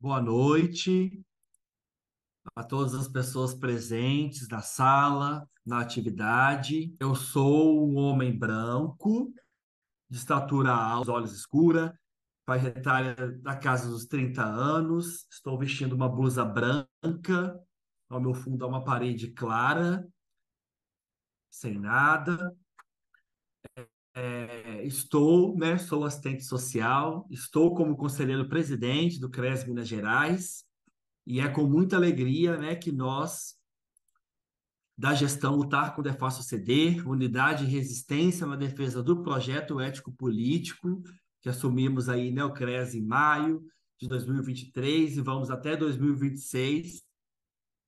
boa noite a todas as pessoas presentes na sala, na atividade. Eu sou um homem branco, de estatura alta, olhos escura, faixa etária da casa dos 30 anos. Estou vestindo uma blusa branca, ao meu fundo há uma parede clara, sem nada. Estou, né, sou assistente social, estou como conselheiro presidente do CRES Minas Gerais. E é com muita alegria, né, que nós, da gestão Lutar com o Defácio CD, Unidade e Resistência na defesa do projeto ético-político, que assumimos aí, né, o CRES em maio de 2023 e vamos até 2026,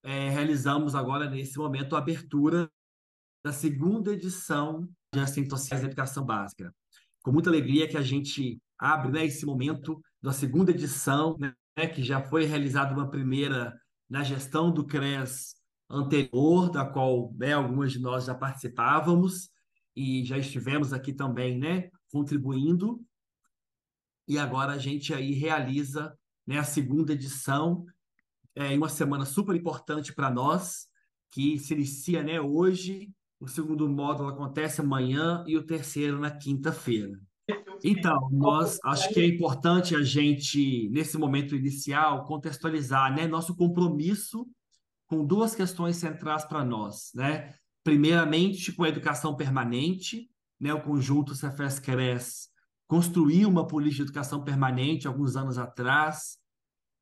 realizamos agora, nesse momento, a abertura da segunda edição de Assistentes Sociais da Educação Básica. Com muita alegria que a gente abre, né, esse momento da segunda edição, né, que já foi realizada uma primeira na gestão do CRES anterior, da qual, né, algumas de nós já participávamos e já estivemos aqui também, né, contribuindo. E agora a gente aí realiza, né, a segunda edição em uma semana super importante para nós, que se inicia, né, hoje. O segundo módulo acontece amanhã e o terceiro na quinta-feira. Então, nós acho que é importante a gente, nesse momento inicial, contextualizar, né, nosso compromisso com duas questões centrais para nós, né? Primeiramente, com a educação permanente, né? O conjunto Cefes-Cres construiu uma política de educação permanente alguns anos atrás.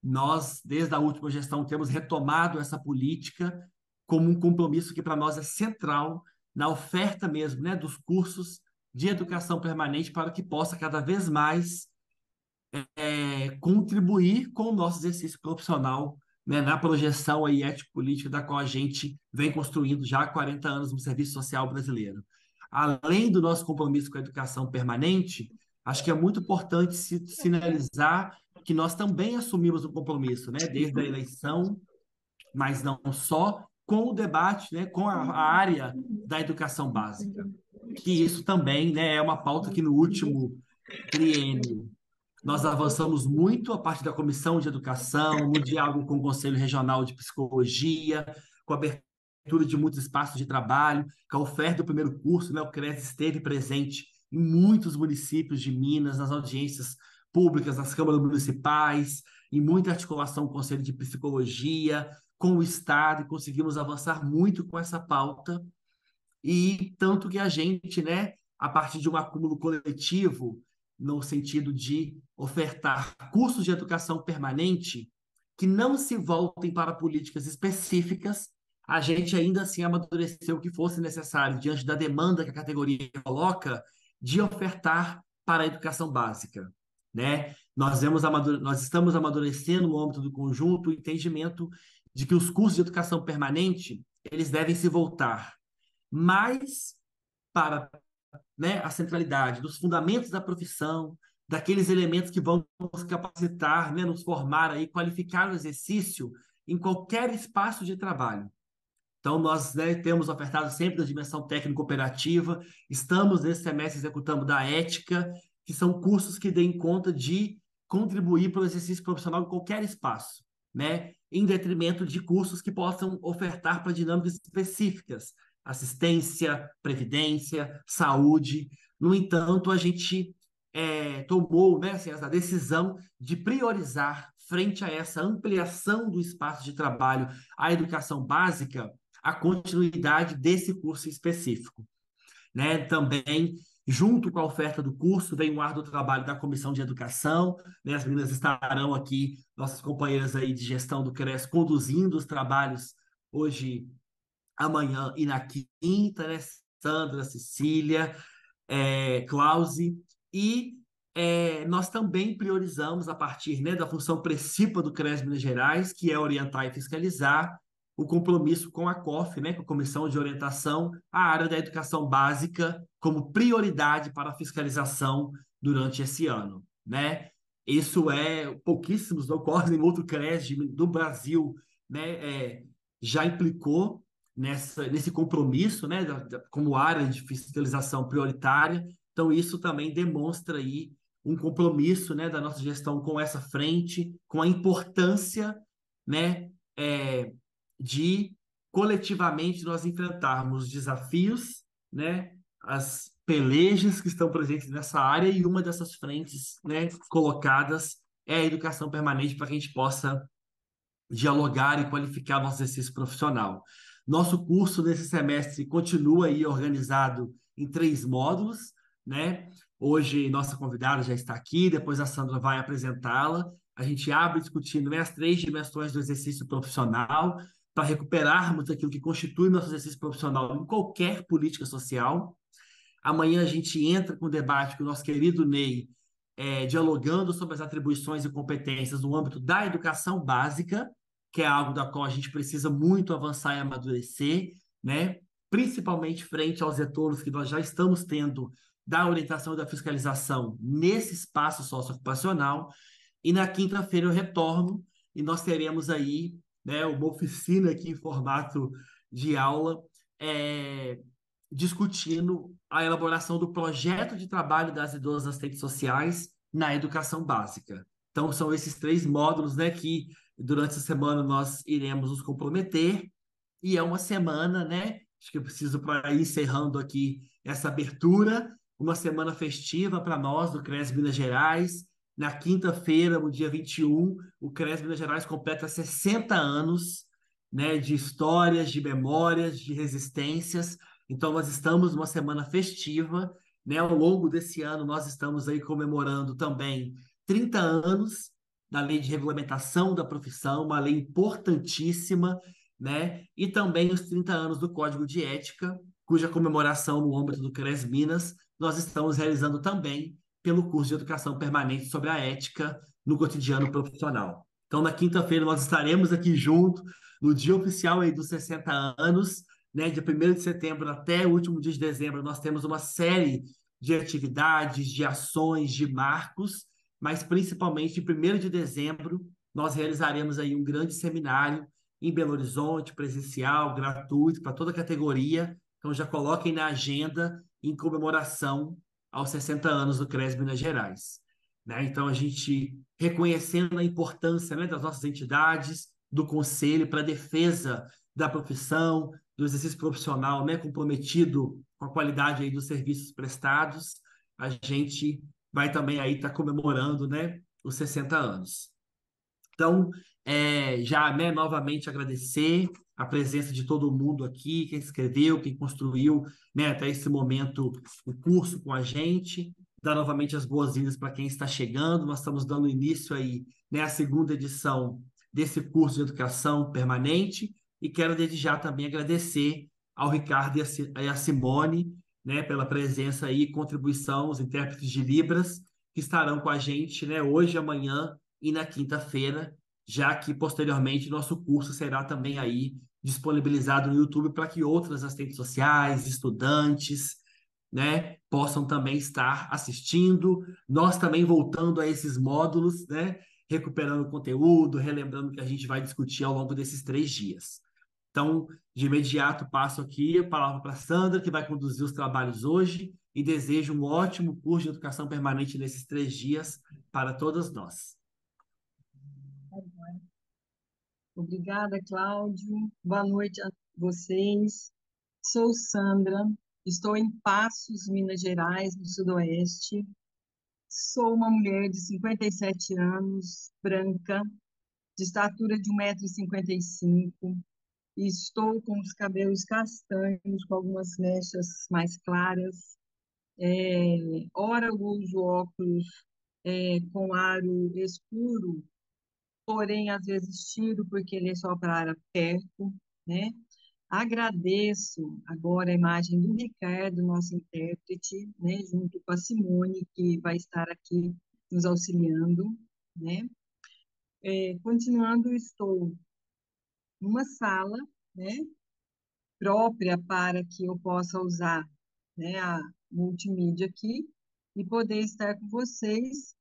Nós, desde a última gestão, temos retomado essa política como um compromisso que para nós é central na oferta mesmo, né, dos cursos de educação permanente para que possa cada vez mais contribuir com o nosso exercício profissional, né, na projeção aí ético-política da qual a gente vem construindo já há 40 anos no Serviço Social brasileiro. Além do nosso compromisso com a educação permanente, acho que é muito importante sinalizar que nós também assumimos o compromisso, né, desde a eleição, mas não só, com o debate, né, com a área da educação básica. Que isso também, né, é uma pauta que no último triênio nós avançamos muito a parte da Comissão de Educação, no diálogo com o Conselho Regional de Psicologia, com a abertura de muitos espaços de trabalho, com a oferta do primeiro curso, né? O CRES esteve presente em muitos municípios de Minas, nas audiências públicas, nas câmaras municipais, em muita articulação com o Conselho de Psicologia, com o Estado, e conseguimos avançar muito com essa pauta. E tanto que a gente, né, a partir de um acúmulo coletivo, no sentido de ofertar cursos de educação permanente que não se voltem para políticas específicas, a gente ainda assim amadureceu o que fosse necessário, diante da demanda que a categoria coloca, de ofertar para a educação básica, né? Nós estamos amadurecendo no âmbito do conjunto o entendimento de que os cursos de educação permanente, eles devem se voltar mais para, né, a centralidade dos fundamentos da profissão, daqueles elementos que vão nos capacitar, né, nos formar aí, qualificar o exercício em qualquer espaço de trabalho. Então, nós, né, temos ofertado sempre da dimensão técnico-operativa, estamos nesse semestre executando da ética, que são cursos que deem conta de contribuir para o exercício profissional em qualquer espaço, né? Em detrimento de cursos que possam ofertar para dinâmicas específicas, assistência, previdência, saúde. No entanto, a gente tomou, né, assim, essa decisão de priorizar, frente a essa ampliação do espaço de trabalho, a educação básica, a continuidade desse curso específico, né? Também, junto com a oferta do curso, vem o árduo trabalho da Comissão de Educação, né? As meninas estarão aqui, nossas companheiras aí de gestão do CRES, conduzindo os trabalhos hoje, amanhã e na quinta, né? Sandra, Cecília, Klause, e nós também priorizamos a partir, né, da função principal do CRES Minas Gerais, que é orientar e fiscalizar, o compromisso com a COF, né, com a Comissão de Orientação, a área da educação básica como prioridade para a fiscalização durante esse ano, né? Isso pouquíssimos ocorrem em outro CRES do Brasil, né? Já implicou nesse compromisso, né, como área de fiscalização prioritária. Então, isso também demonstra aí um compromisso, né, da nossa gestão com essa frente, com a importância, né, de coletivamente nós enfrentarmos os desafios, né, as pelejas que estão presentes nessa área, e uma dessas frentes, né, colocadas é a educação permanente para que a gente possa dialogar e qualificar nosso exercício profissional. Nosso curso nesse semestre continua aí organizado em 3 módulos, né? Hoje nossa convidada já está aqui, depois a Sandra vai apresentá-la. A gente abre discutindo, né, as 3 dimensões do exercício profissional para recuperarmos aquilo que constitui nosso exercício profissional em qualquer política social. Amanhã a gente entra com o debate com o nosso querido Ney, dialogando sobre as atribuições e competências no âmbito da educação básica, que é algo da qual a gente precisa muito avançar e amadurecer, né? Principalmente frente aos retornos que nós já estamos tendo da orientação e da fiscalização nesse espaço socioocupacional. E na quinta-feira eu retorno e nós teremos aí, né, uma oficina aqui em formato de aula, é, discutindo a elaboração do projeto de trabalho das e dos assistentes sociais na educação básica. Então, são esses 3 módulos, né, que durante essa semana nós iremos nos comprometer, e é uma semana, né? Acho que eu preciso, para ir encerrando aqui essa abertura, uma semana festiva para nós do CRES Minas Gerais. Na quinta-feira, no dia 21, o CRES Minas Gerais completa 60 anos, né, de histórias, de memórias, de resistências. Então, nós estamos numa semana festiva, né? Ao longo desse ano, nós estamos aí comemorando também 30 anos da Lei de Regulamentação da Profissão, uma lei importantíssima, né? E também os 30 anos do Código de Ética, cuja comemoração no âmbito do CRES Minas nós estamos realizando também pelo curso de Educação Permanente sobre a Ética no Cotidiano Profissional. Então, na quinta-feira, nós estaremos aqui junto, no dia oficial aí dos 60 anos, né, de 1º de setembro até o último dia de dezembro, nós temos uma série de atividades, de ações, de marcos, mas principalmente em 1º de dezembro, nós realizaremos aí um grande seminário em Belo Horizonte, presencial, gratuito, para toda a categoria. Então já coloquem na agenda em comemoração aos 60 anos do CRES Minas Gerais. Né? Então a gente reconhecendo a importância, né, das nossas entidades, do Conselho para a defesa da profissão, do exercício profissional, né, comprometido com a qualidade aí dos serviços prestados, a gente vai também aí estar comemorando, né, os 60 anos. Então, já, né, novamente agradecer a presença de todo mundo aqui, quem escreveu, quem construiu, né, até esse momento o curso com a gente, dar novamente as boas-vindas para quem está chegando. Nós estamos dando início aí, né, à segunda edição desse curso de educação permanente, e quero desde já também agradecer ao Ricardo e à Simone, né, pela presença aí e contribuição, os intérpretes de Libras, que estarão com a gente, né, hoje, amanhã e na quinta-feira, já que posteriormente nosso curso será também aí disponibilizado no YouTube para que outras assistentes sociais, estudantes, né, possam também estar assistindo. Nós também voltando a esses módulos, né, recuperando conteúdo, relembrando o que a gente vai discutir ao longo desses 3 dias. Então, de imediato, passo aqui a palavra para a Sandra, que vai conduzir os trabalhos hoje, e desejo um ótimo curso de educação permanente nesses 3 dias para todas nós. Obrigada, Cláudio. Boa noite a vocês. Sou Sandra, estou em Passos, Minas Gerais, no Sudoeste. Sou uma mulher de 57 anos, branca, de estatura de 1,55 m, e estou com os cabelos castanhos, com algumas mechas mais claras. Ora eu uso óculos com aro escuro, porém às vezes tiro porque ele é só para perto, né? Agradeço agora a imagem do Ricardo, nosso intérprete, né, junto com a Simone, que vai estar aqui nos auxiliando, né? Continuando, estou numa sala, né, própria para que eu possa usar, né, a multimídia aqui e poder estar com vocês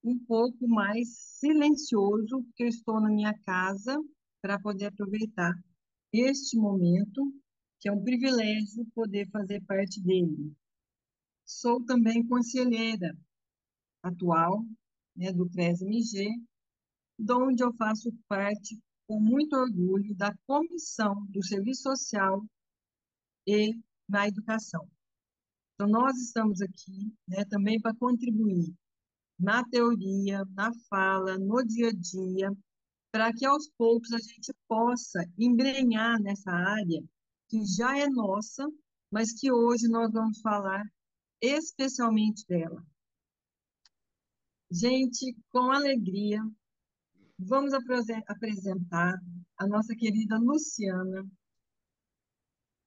um pouco mais silencioso, porque eu estou na minha casa para poder aproveitar este momento, que é um privilégio poder fazer parte dele. Sou também conselheira atual, né, do CRES-MG, de onde eu faço parte, com muito orgulho, da Comissão do Serviço Social e na Educação. Então, nós estamos aqui, né, também para contribuir na teoria, na fala, no dia a dia, para que aos poucos a gente possa embrenhar nessa área que já é nossa, mas que hoje nós vamos falar especialmente dela. Gente, com alegria, vamos apresentar a nossa querida Luciana,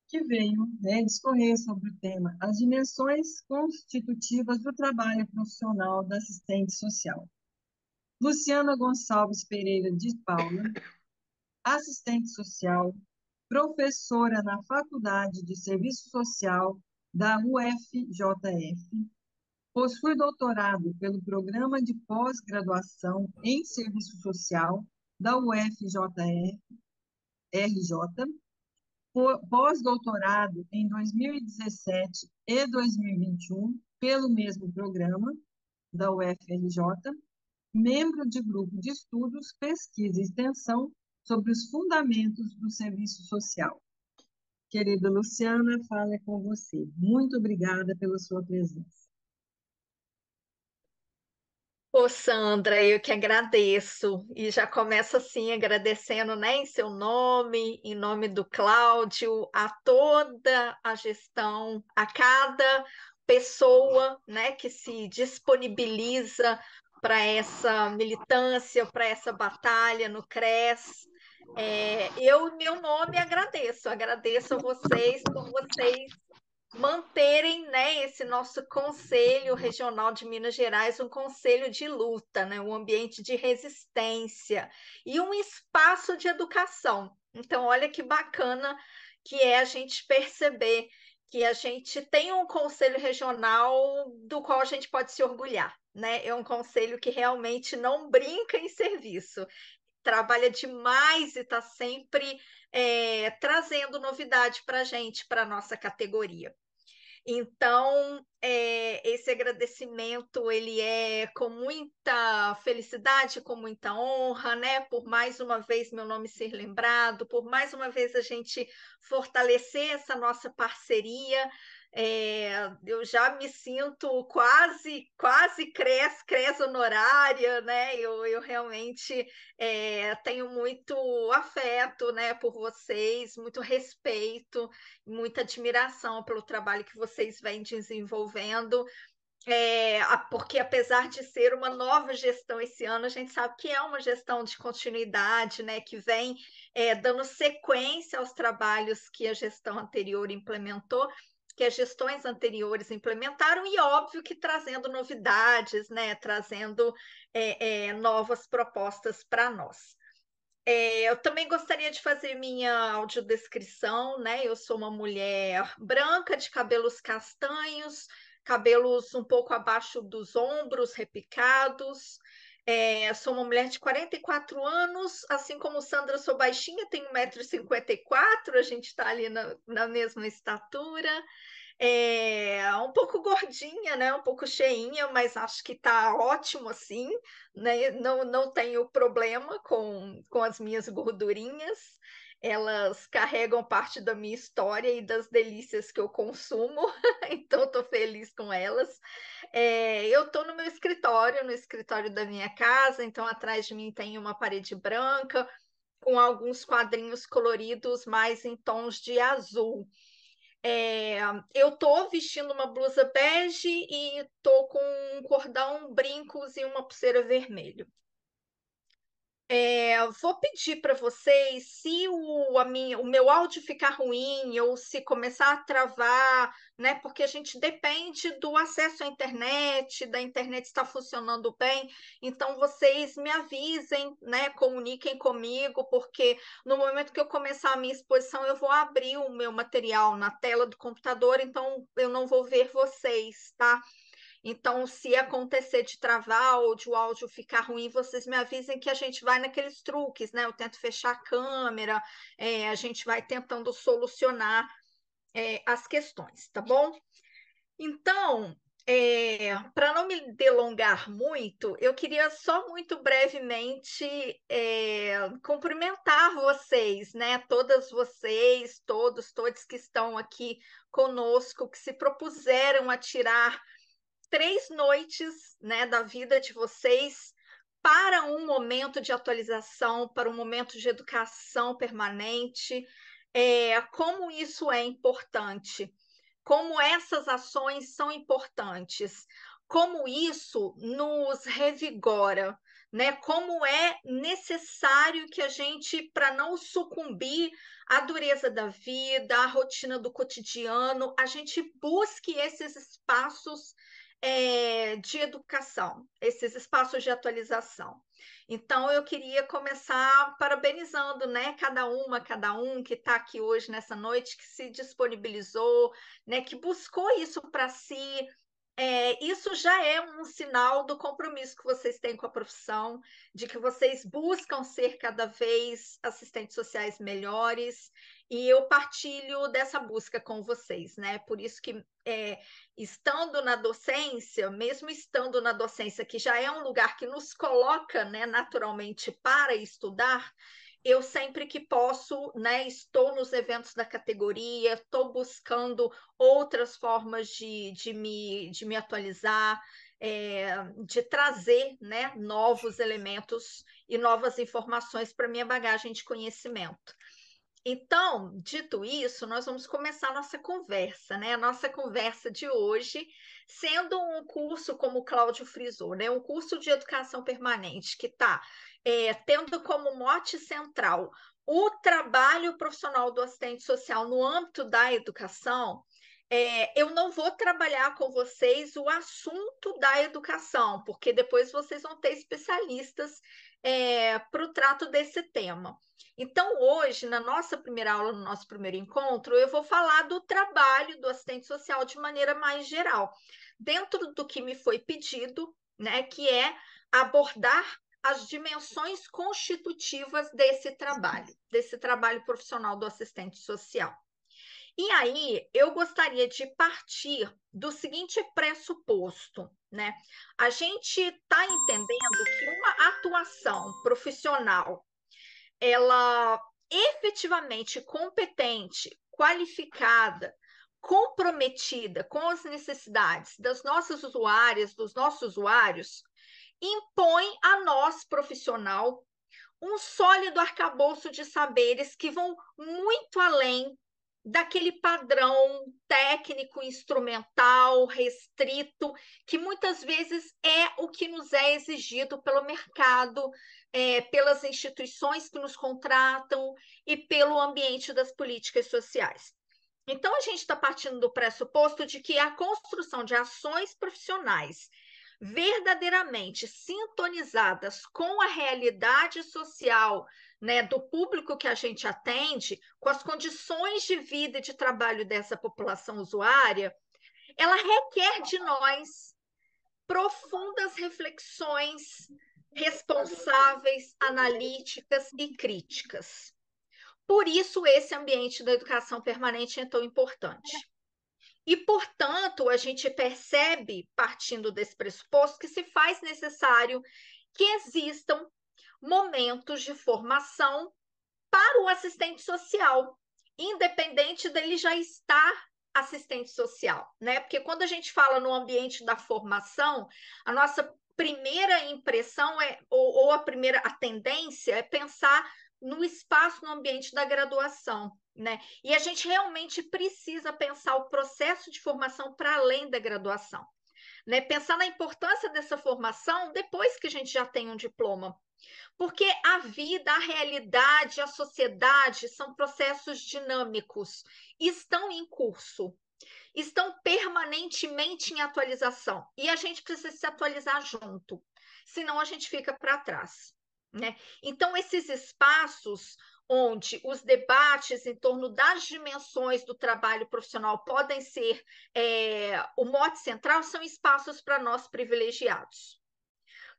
que veio, né, discorrer sobre o tema As dimensões constitutivas do trabalho profissional da assistente social. Luciana Gonçalves Pereira de Paula, assistente social, professora na Faculdade de Serviço Social da UFJF, possui doutorado pelo Programa de Pós-Graduação em Serviço Social da UFJF, RJ, pós-doutorado em 2017 e 2021 pelo mesmo programa da UFRJ, membro de grupo de estudos, pesquisa e extensão sobre os fundamentos do serviço social. Querida Luciana, fala com você. Muito obrigada pela sua presença. Ô, Sandra, eu que agradeço. E já começo assim agradecendo, né, em seu nome, em nome do Cláudio, a toda a gestão, a cada pessoa, né, que se disponibiliza para essa militância, para essa batalha no CRES. Eu, meu nome, agradeço a vocês por vocês manterem, né, esse nosso Conselho Regional de Minas Gerais um conselho de luta, né, um ambiente de resistência e um espaço de educação. Então, olha que bacana que é a gente perceber que a gente tem um conselho regional do qual a gente pode se orgulhar, né? É um conselho que realmente não brinca em serviço, trabalha demais e está sempre trazendo novidade para a gente, para a nossa categoria. Então, esse agradecimento ele é com muita felicidade, com muita honra, né? Por mais uma vez meu nome ser lembrado, por mais uma vez a gente fortalecer essa nossa parceria. Eu já me sinto quase cres honorária, né? Eu realmente tenho muito afeto, né, por vocês, muito respeito, muita admiração pelo trabalho que vocês vêm desenvolvendo. Porque apesar de ser uma nova gestão esse ano, a gente sabe que é uma gestão de continuidade, né, que vem dando sequência aos trabalhos que a gestão anterior implementou, que as gestões anteriores implementaram, e óbvio que trazendo novidades, né, trazendo novas propostas para nós. Eu também gostaria de fazer minha audiodescrição, né? Eu sou uma mulher branca, de cabelos castanhos, cabelos um pouco abaixo dos ombros, repicados. Sou uma mulher de 44 anos, assim como Sandra, sou baixinha, tenho 1,54 m, a gente está ali na mesma estatura. Um pouco gordinha, né? Um pouco cheinha, mas acho que tá ótimo assim, né? Não tenho problema com as minhas gordurinhas. Elas carregam parte da minha história e das delícias que eu consumo, então estou feliz com elas. Eu estou no meu escritório, no escritório da minha casa, então atrás de mim tem uma parede branca com alguns quadrinhos coloridos mais em tons de azul. Eu tô vestindo uma blusa bege e tô com um cordão, brincos e uma pulseira vermelha. Vou pedir para vocês, se o meu áudio ficar ruim ou se começar a travar, né? Porque a gente depende do acesso à internet, da internet estar funcionando bem. Então, vocês me avisem, né? Comuniquem comigo, porque no momento que eu começar a minha exposição, eu vou abrir o meu material na tela do computador, então eu não vou ver vocês, tá? Então, se acontecer de travar ou de o áudio ficar ruim, vocês me avisem que a gente vai naqueles truques, né? Eu tento fechar a câmera, a gente vai tentando solucionar as questões, tá bom? Então, Para não me delongar muito, eu queria só muito brevemente cumprimentar vocês, né? Todas vocês, todos que estão aqui conosco, que se propuseram a tirar 3 noites, né, da vida de vocês para um momento de atualização, para um momento de educação permanente. Como isso é importante, como essas ações são importantes, como isso nos revigora, né? Como é necessário que a gente, para não sucumbir à dureza da vida, à rotina do cotidiano, a gente busque esses espaços de educação, esses espaços de atualização. Então, eu queria começar parabenizando, né, cada um que está aqui hoje nessa noite, que se disponibilizou, né, que buscou isso para si. Isso já é um sinal do compromisso que vocês têm com a profissão, de que vocês buscam ser cada vez assistentes sociais melhores, e eu partilho dessa busca com vocês, né? Por isso que, estando na docência, mesmo estando na docência, que já é um lugar que nos coloca, né, naturalmente para estudar, eu sempre que posso, né, estou nos eventos da categoria, estou buscando outras formas de me atualizar, de trazer, né, novos elementos e novas informações para minha bagagem de conhecimento. Então, dito isso, nós vamos começar a nossa conversa, né? A nossa conversa de hoje, sendo um curso, como o Cláudio frisou, né? Um curso de educação permanente que está tendo como mote central o trabalho profissional do assistente social no âmbito da educação. Eu não vou trabalhar com vocês o assunto da educação, porque depois vocês vão ter especialistas para o trato desse tema. Então, hoje, na nossa primeira aula, no nosso primeiro encontro, eu vou falar do trabalho do assistente social de maneira mais geral, dentro do que me foi pedido, né, que é abordar as dimensões constitutivas desse trabalho profissional do assistente social. E aí, eu gostaria de partir do seguinte pressuposto, né? A gente está entendendo que uma atuação profissional, ela efetivamente competente, qualificada, comprometida com as necessidades das nossas usuárias, dos nossos usuários, impõe a nós, profissional, um sólido arcabouço de saberes que vão muito além daquele padrão técnico, instrumental, restrito, que muitas vezes é o que nos é exigido pelo mercado, pelas instituições que nos contratam e pelo ambiente das políticas sociais. Então, a gente está partindo do pressuposto de que a construção de ações profissionais verdadeiramente sintonizadas com a realidade social, né, do público que a gente atende, com as condições de vida e de trabalho dessa população usuária, ela requer de nós profundas reflexões responsáveis, analíticas e críticas. Por isso, esse ambiente da educação permanente é tão importante. E, portanto, a gente percebe, partindo desse pressuposto, que se faz necessário que existam momentos de formação para o assistente social, independente dele já estar assistente social, né? Porque quando a gente fala no ambiente da formação, a nossa primeira impressão ou a tendência é pensar no espaço, no ambiente da graduação, né? E a gente realmente precisa pensar o processo de formação para além da graduação, né? Pensar na importância dessa formação depois que a gente já tem um diploma. Porque a vida, a realidade, a sociedade são processos dinâmicos, estão em curso, estão permanentemente em atualização. E a gente precisa se atualizar junto, senão a gente fica para trás, né? Então, esses espaços onde os debates em torno das dimensões do trabalho profissional podem ser o mote central, são espaços para nós privilegiados.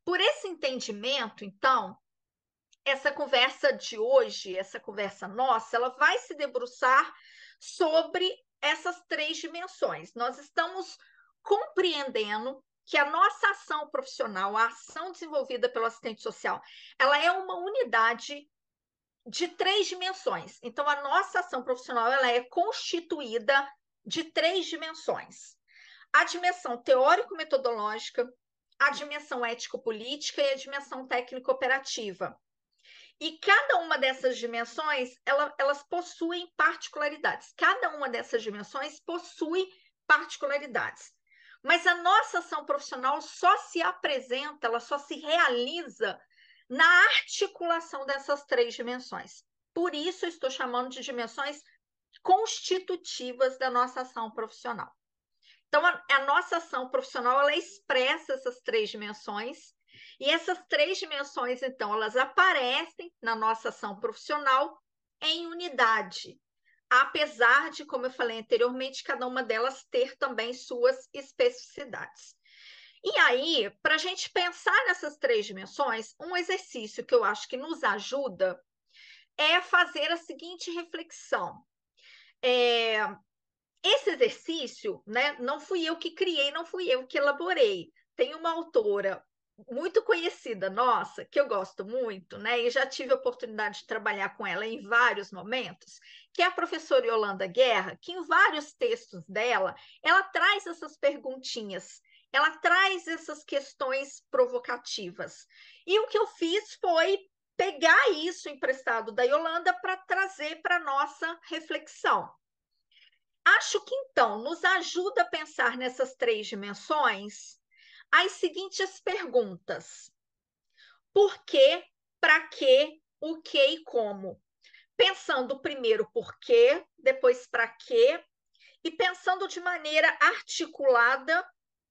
Por esse entendimento, então, essa conversa de hoje, essa conversa nossa, ela vai se debruçar sobre essas 3 dimensões. Nós estamos compreendendo que a nossa ação profissional, a ação desenvolvida pelo assistente social, ela é uma unidade de 3 dimensões. Então, a nossa ação profissional ela é constituída de 3 dimensões. A dimensão teórico-metodológica, a dimensão ético-política e a dimensão técnico-operativa. E cada uma dessas dimensões, elas possuem particularidades. Cada uma dessas dimensões possui particularidades. Mas a nossa ação profissional só se apresenta, ela só se realiza na articulação dessas 3 dimensões. Por isso, eu estou chamando de dimensões constitutivas da nossa ação profissional. Então, a nossa ação profissional, ela expressa essas 3 dimensões, e essas 3 dimensões, então, elas aparecem na nossa ação profissional em unidade, apesar de, como eu falei anteriormente, cada uma delas ter também suas especificidades. E aí, para a gente pensar nessas 3 dimensões, um exercício que eu acho que nos ajuda é fazer a seguinte reflexão. Esse exercício, né, não fui eu que criei, não fui eu que elaborei. Tem uma autora muito conhecida nossa, que eu gosto muito, né, e já tive a oportunidade de trabalhar com ela em vários momentos, que é a professora Yolanda Guerra, que em vários textos dela, ela traz essas perguntinhas, ela traz essas questões provocativas. E o que eu fiz foi pegar isso emprestado da Yolanda para trazer para a nossa reflexão. Acho que, então, nos ajuda a pensar nessas 3 dimensões as seguintes perguntas: por quê, para quê, o que e como? Pensando primeiro por quê, depois para quê, e pensando de maneira articulada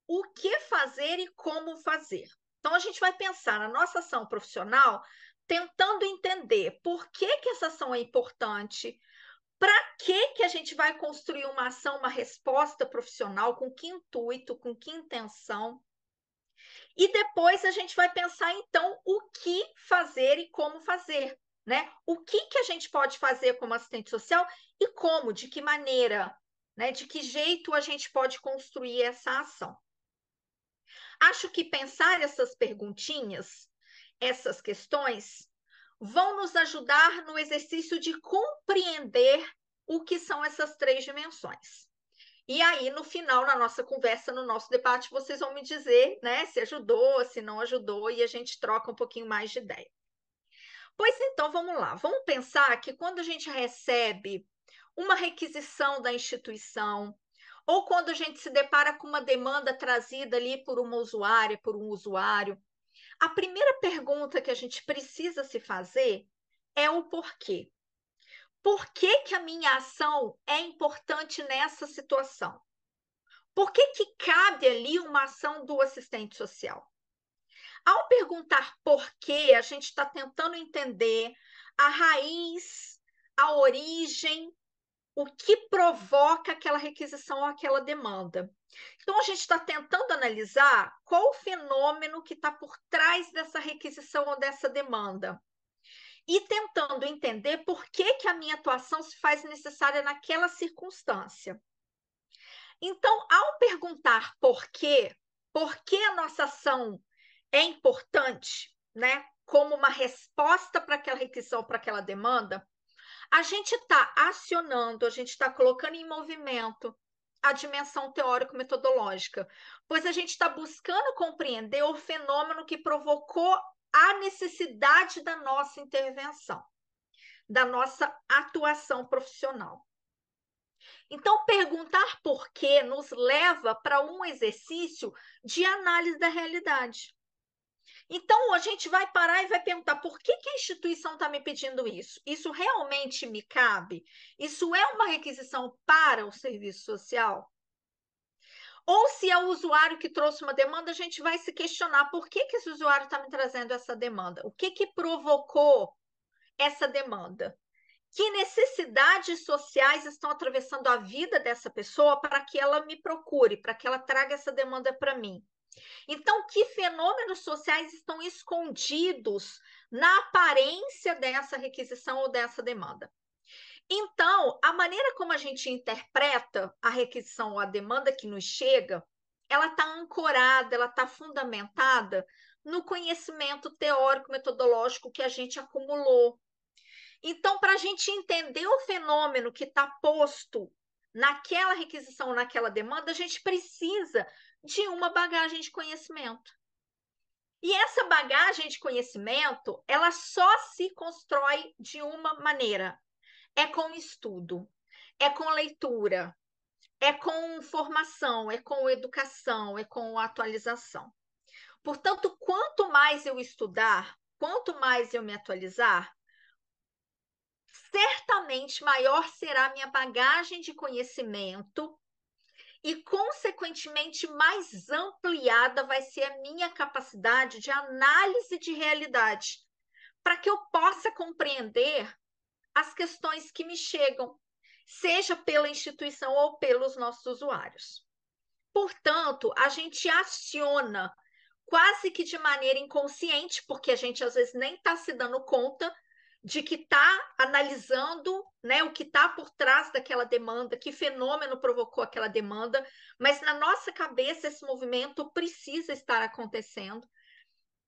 o que fazer e como fazer. Então, a gente vai pensar na nossa ação profissional tentando entender por que essa ação é importante, para que a gente vai construir uma ação, uma resposta profissional, com que intuito, com que intenção. E depois a gente vai pensar, então, o que fazer e como fazer, né? O que a gente pode fazer como assistente social e como, de que maneira, né? De que jeito a gente pode construir essa ação. Acho que pensar essas perguntinhas, essas questões, vão nos ajudar no exercício de compreender o que são essas 3 dimensões. E aí, no final, na nossa conversa, no nosso debate, vocês vão me dizer, né, se ajudou, se não ajudou, e a gente troca um pouquinho mais de ideia. Pois então, vamos lá. Vamos pensar que quando a gente recebe uma requisição da instituição, ou quando a gente se depara com uma demanda trazida ali por uma usuária, por um usuário, a primeira pergunta que a gente precisa se fazer é o porquê. Por que a minha ação é importante nessa situação? Por que cabe ali uma ação do assistente social? Ao perguntar por quê, a gente está tentando entender a raiz, a origem, o que provoca aquela requisição ou aquela demanda. Então, a gente está tentando analisar qual o fenômeno que está por trás dessa requisição ou dessa demanda. E tentando entender por que a minha atuação se faz necessária naquela circunstância. Então, ao perguntar por que a nossa ação é importante, né, como uma resposta para aquela requisição, para aquela demanda, a gente está acionando, a gente está colocando em movimento a dimensão teórico-metodológica, pois a gente está buscando compreender o fenômeno que provocou a necessidade da nossa intervenção, da nossa atuação profissional. Então, perguntar por quê nos leva para um exercício de análise da realidade. Então, a gente vai parar e vai perguntar por que a instituição está me pedindo isso? Isso realmente me cabe? Isso é uma requisição para o serviço social? Ou se é o usuário que trouxe uma demanda, a gente vai se questionar por que esse usuário está me trazendo essa demanda? O que provocou essa demanda? Que necessidades sociais estão atravessando a vida dessa pessoa para que ela me procure, para que ela traga essa demanda para mim? Então, que fenômenos sociais estão escondidos na aparência dessa requisição ou dessa demanda? Então, a maneira como a gente interpreta a requisição ou a demanda que nos chega ela está ancorada, ela está fundamentada no conhecimento teórico, metodológico que a gente acumulou. Então, para a gente entender o fenômeno que está posto naquela requisição, naquela demanda, a gente precisa de uma bagagem de conhecimento. E essa bagagem de conhecimento, ela só se constrói de uma maneira: é com estudo, é com leitura, é com formação, é com educação, é com atualização. Portanto, quanto mais eu estudar, quanto mais eu me atualizar, certamente maior será a minha bagagem de conhecimento e, consequentemente, mais ampliada vai ser a minha capacidade de análise de realidade, para que eu possa compreender as questões que me chegam, seja pela instituição ou pelos nossos usuários. Portanto, a gente aciona quase que de maneira inconsciente, porque a gente às vezes nem está se dando conta de que está analisando, né, o que está por trás daquela demanda, que fenômeno provocou aquela demanda, mas na nossa cabeça esse movimento precisa estar acontecendo.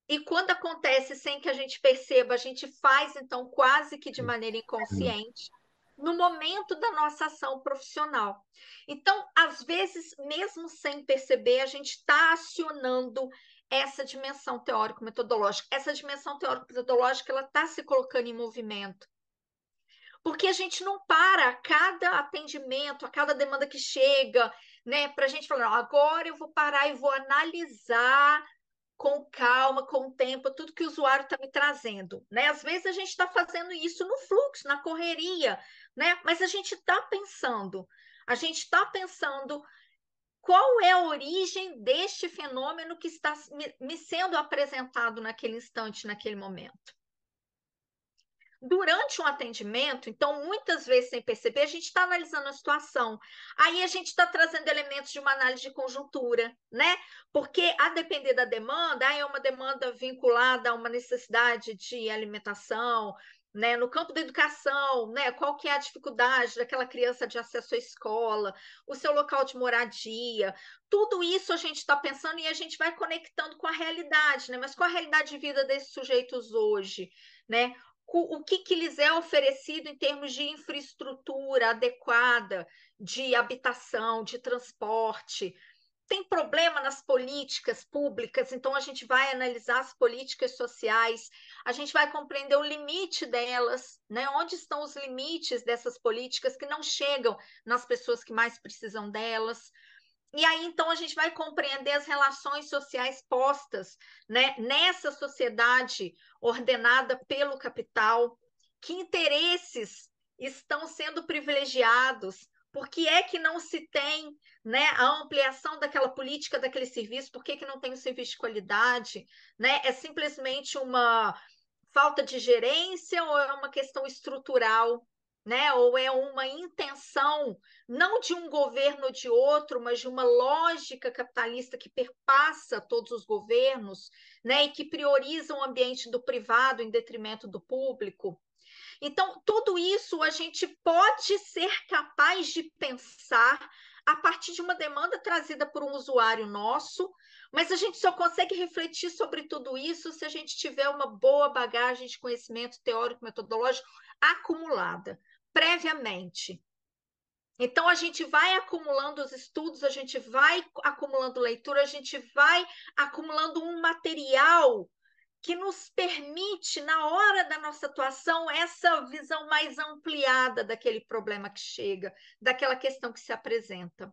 E quando acontece sem que a gente perceba, a gente faz então quase que de maneira inconsciente, no momento da nossa ação profissional. Então, às vezes, mesmo sem perceber, a gente está acionando essa dimensão teórico-metodológica. Essa dimensão teórico-metodológica, ela está se colocando em movimento. Porque a gente não para a cada atendimento, a cada demanda que chega, né, para a gente falar, não, agora eu vou parar e vou analisar com calma, com o tempo, tudo que o usuário está me trazendo, né? Às vezes a gente está fazendo isso no fluxo, na correria, né? Mas a gente está pensando qual é a origem deste fenômeno que está me sendo apresentado naquele instante, naquele momento. Durante um atendimento, então, muitas vezes sem perceber, a gente está analisando a situação. Aí a gente está trazendo elementos de uma análise de conjuntura, né? Porque, a depender da demanda, é uma demanda vinculada a uma necessidade de alimentação, né? No campo da educação, né? Qual que é a dificuldade daquela criança de acesso à escola, o seu local de moradia, tudo isso a gente está pensando e a gente vai conectando com a realidade, né? Mas com a realidade de vida desses sujeitos hoje, né? O que lhes é oferecido em termos de infraestrutura adequada, de habitação, de transporte. Tem problema nas políticas públicas, então a gente vai analisar as políticas sociais, a gente vai compreender o limite delas, né? Onde estão os limites dessas políticas que não chegam nas pessoas que mais precisam delas. E aí, então, a gente vai compreender as relações sociais postas, né, nessa sociedade ordenada pelo capital, que interesses estão sendo privilegiados, por que é que não se tem, né, a ampliação daquela política, daquele serviço, por que que não tem um serviço de qualidade, né? É simplesmente uma falta de gerência ou é uma questão estrutural, né? Ou é uma intenção não de um governo ou de outro, mas de uma lógica capitalista que perpassa todos os governos, né? E que prioriza o ambiente do privado em detrimento do público. Então, tudo isso a gente pode ser capaz de pensar a partir de uma demanda trazida por um usuário nosso, mas a gente só consegue refletir sobre tudo isso se a gente tiver uma boa bagagem de conhecimento teórico, metodológico acumulada previamente. Então, a gente vai acumulando os estudos, a gente vai acumulando leitura, a gente vai acumulando um material que nos permite, na hora da nossa atuação, essa visão mais ampliada daquele problema que chega, daquela questão que se apresenta.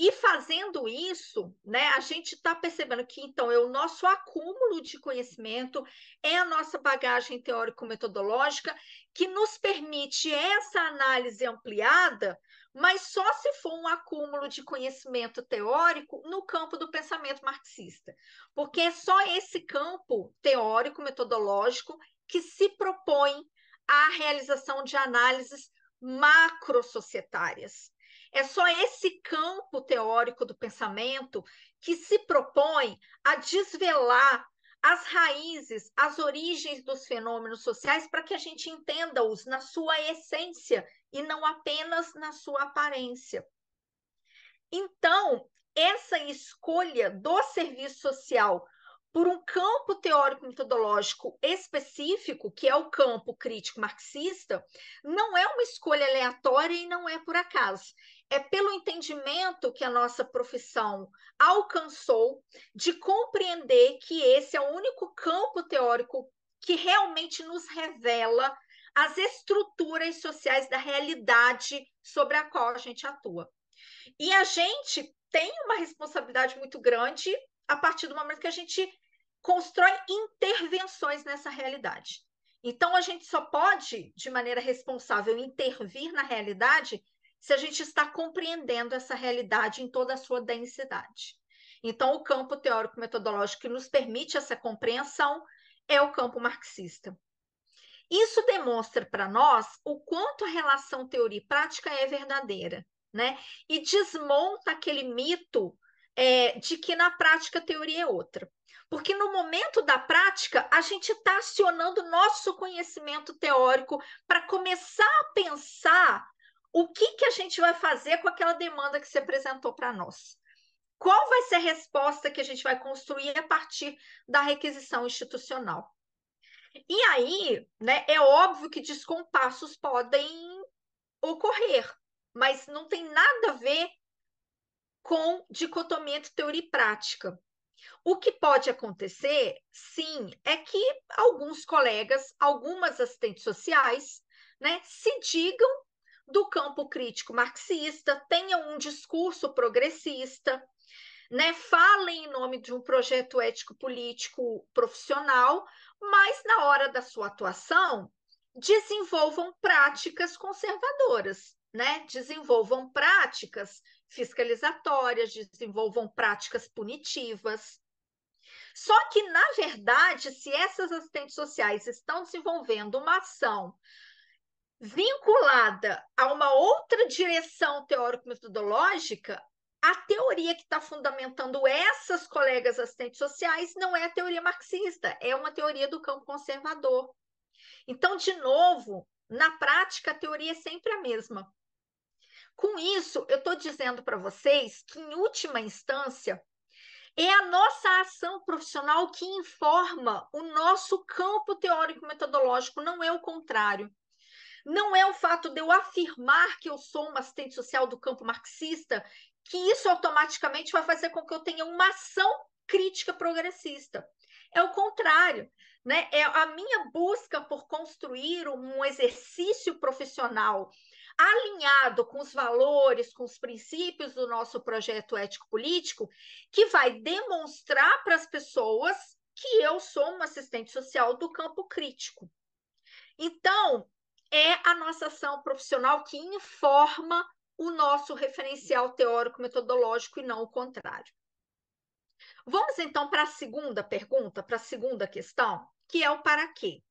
E fazendo isso, né, a gente está percebendo que, então, é o nosso acúmulo de conhecimento, é a nossa bagagem teórico-metodológica que nos permite essa análise ampliada, mas só se for um acúmulo de conhecimento teórico no campo do pensamento marxista, porque é só esse campo teórico-metodológico que se propõe à realização de análises macrosocietárias. É só esse campo teórico do pensamento que se propõe a desvelar as raízes, as origens dos fenômenos sociais para que a gente entenda-os na sua essência e não apenas na sua aparência. Então, essa escolha do serviço social por um campo teórico-metodológico específico, que é o campo crítico marxista, não é uma escolha aleatória e não é por acaso. É pelo entendimento que a nossa profissão alcançou de compreender que esse é o único campo teórico que realmente nos revela as estruturas sociais da realidade sobre a qual a gente atua. E a gente tem uma responsabilidade muito grande a partir do momento que a gente constrói intervenções nessa realidade. Então, a gente só pode, de maneira responsável, intervir na realidade se a gente está compreendendo essa realidade em toda a sua densidade. Então, o campo teórico-metodológico que nos permite essa compreensão é o campo marxista. Isso demonstra para nós o quanto a relação teoria e prática é verdadeira, né? E desmonta aquele mito de que na prática a teoria é outra. Porque no momento da prática, a gente está acionando nosso conhecimento teórico para começar a pensar o que a gente vai fazer com aquela demanda que se apresentou para nós. Qual vai ser a resposta que a gente vai construir a partir da requisição institucional? E aí, né, é óbvio que descompassos podem ocorrer, mas não tem nada a ver com dicotomia entre teoria e prática. O que pode acontecer, sim, é que alguns colegas, algumas assistentes sociais, né, se digam do campo crítico marxista, tenham um discurso progressista, né, falem em nome de um projeto ético-político profissional, mas na hora da sua atuação, desenvolvam práticas conservadoras, né? Desenvolvam práticas fiscalizatórias, desenvolvam práticas punitivas. Só que, na verdade, se essas assistentes sociais estão desenvolvendo uma ação vinculada a uma outra direção teórico-metodológica, a teoria que está fundamentando essas colegas assistentes sociais não é a teoria marxista, é uma teoria do campo conservador. Então, de novo, na prática, a teoria é sempre a mesma. Com isso, eu estou dizendo para vocês que, em última instância, é a nossa ação profissional que informa o nosso campo teórico-metodológico, não é o contrário. Não é o fato de eu afirmar que eu sou uma assistente social do campo marxista que isso automaticamente vai fazer com que eu tenha uma ação crítica progressista. É o contrário, né? É a minha busca por construir um exercício profissional alinhado com os valores, com os princípios do nosso projeto ético-político, que vai demonstrar para as pessoas que eu sou uma assistente social do campo crítico. Então, é a nossa ação profissional que informa o nosso referencial teórico-metodológico e não o contrário. Vamos então para a segunda pergunta, para a segunda questão, que é o para quê.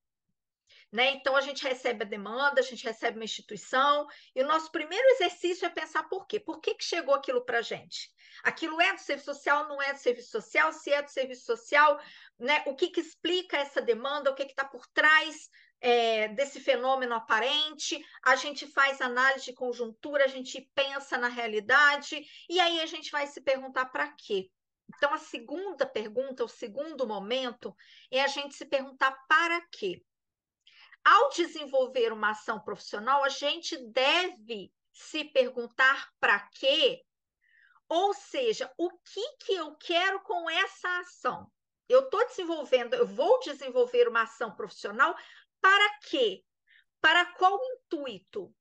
Né? Então, a gente recebe a demanda, a gente recebe uma instituição, e o nosso primeiro exercício é pensar por quê. Por que chegou aquilo para a gente? Aquilo é do serviço social, não é do serviço social? Se é do serviço social, né? O que explica essa demanda? O que está por trás desse fenômeno aparente? A gente faz análise de conjuntura, a gente pensa na realidade, e aí a gente vai se perguntar para quê? Então, a segunda pergunta, o segundo momento, é a gente se perguntar para quê? Ao desenvolver uma ação profissional, a gente deve se perguntar para quê, ou seja, o que eu quero com essa ação? Eu vou desenvolver uma ação profissional para quê? Para qual intuito?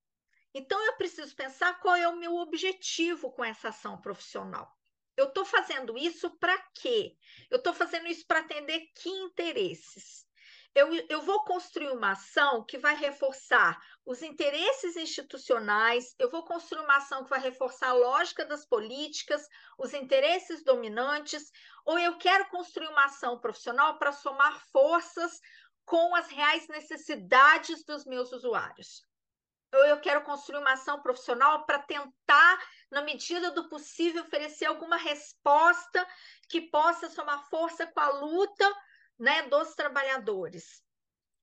Então, eu preciso pensar qual é o meu objetivo com essa ação profissional. Eu estou fazendo isso para quê? Eu estou fazendo isso para atender que interesses? Eu vou construir uma ação que vai reforçar os interesses institucionais, eu vou construir uma ação que vai reforçar a lógica das políticas, os interesses dominantes, ou eu quero construir uma ação profissional para somar forças com as reais necessidades dos meus usuários. Ou eu quero construir uma ação profissional para tentar, na medida do possível, oferecer alguma resposta que possa somar força com a luta, né, dos trabalhadores.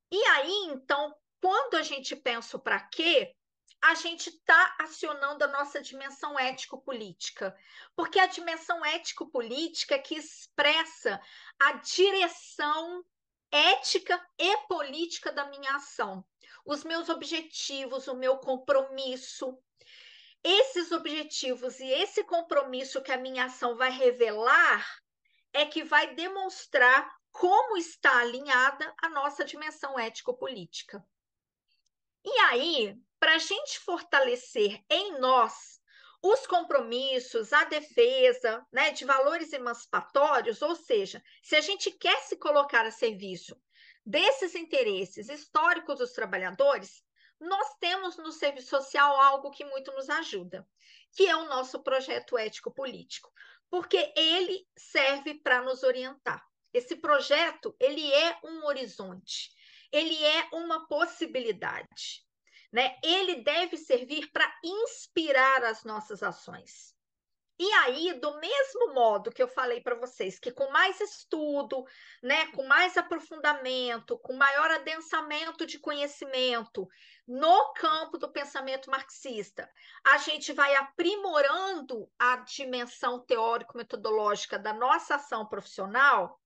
E aí, então, quando a gente pensa o para quê, a gente está acionando a nossa dimensão ético-política, porque a dimensão ético-política é que expressa a direção ética e política da minha ação, os meus objetivos, o meu compromisso. Esses objetivos e esse compromisso que a minha ação vai revelar é que vai demonstrar como está alinhada a nossa dimensão ético-política. E aí, para a gente fortalecer em nós os compromissos, a defesa, né, de valores emancipatórios, ou seja, se a gente quer se colocar a serviço desses interesses históricos dos trabalhadores, nós temos no serviço social algo que muito nos ajuda, que é o nosso projeto ético-político, porque ele serve para nos orientar. Esse projeto, ele é um horizonte, ele é uma possibilidade, né? Ele deve servir para inspirar as nossas ações. E aí, do mesmo modo que eu falei para vocês, que com mais estudo, né, com mais aprofundamento, com maior adensamento de conhecimento no campo do pensamento marxista, a gente vai aprimorando a dimensão teórico-metodológica da nossa ação profissional.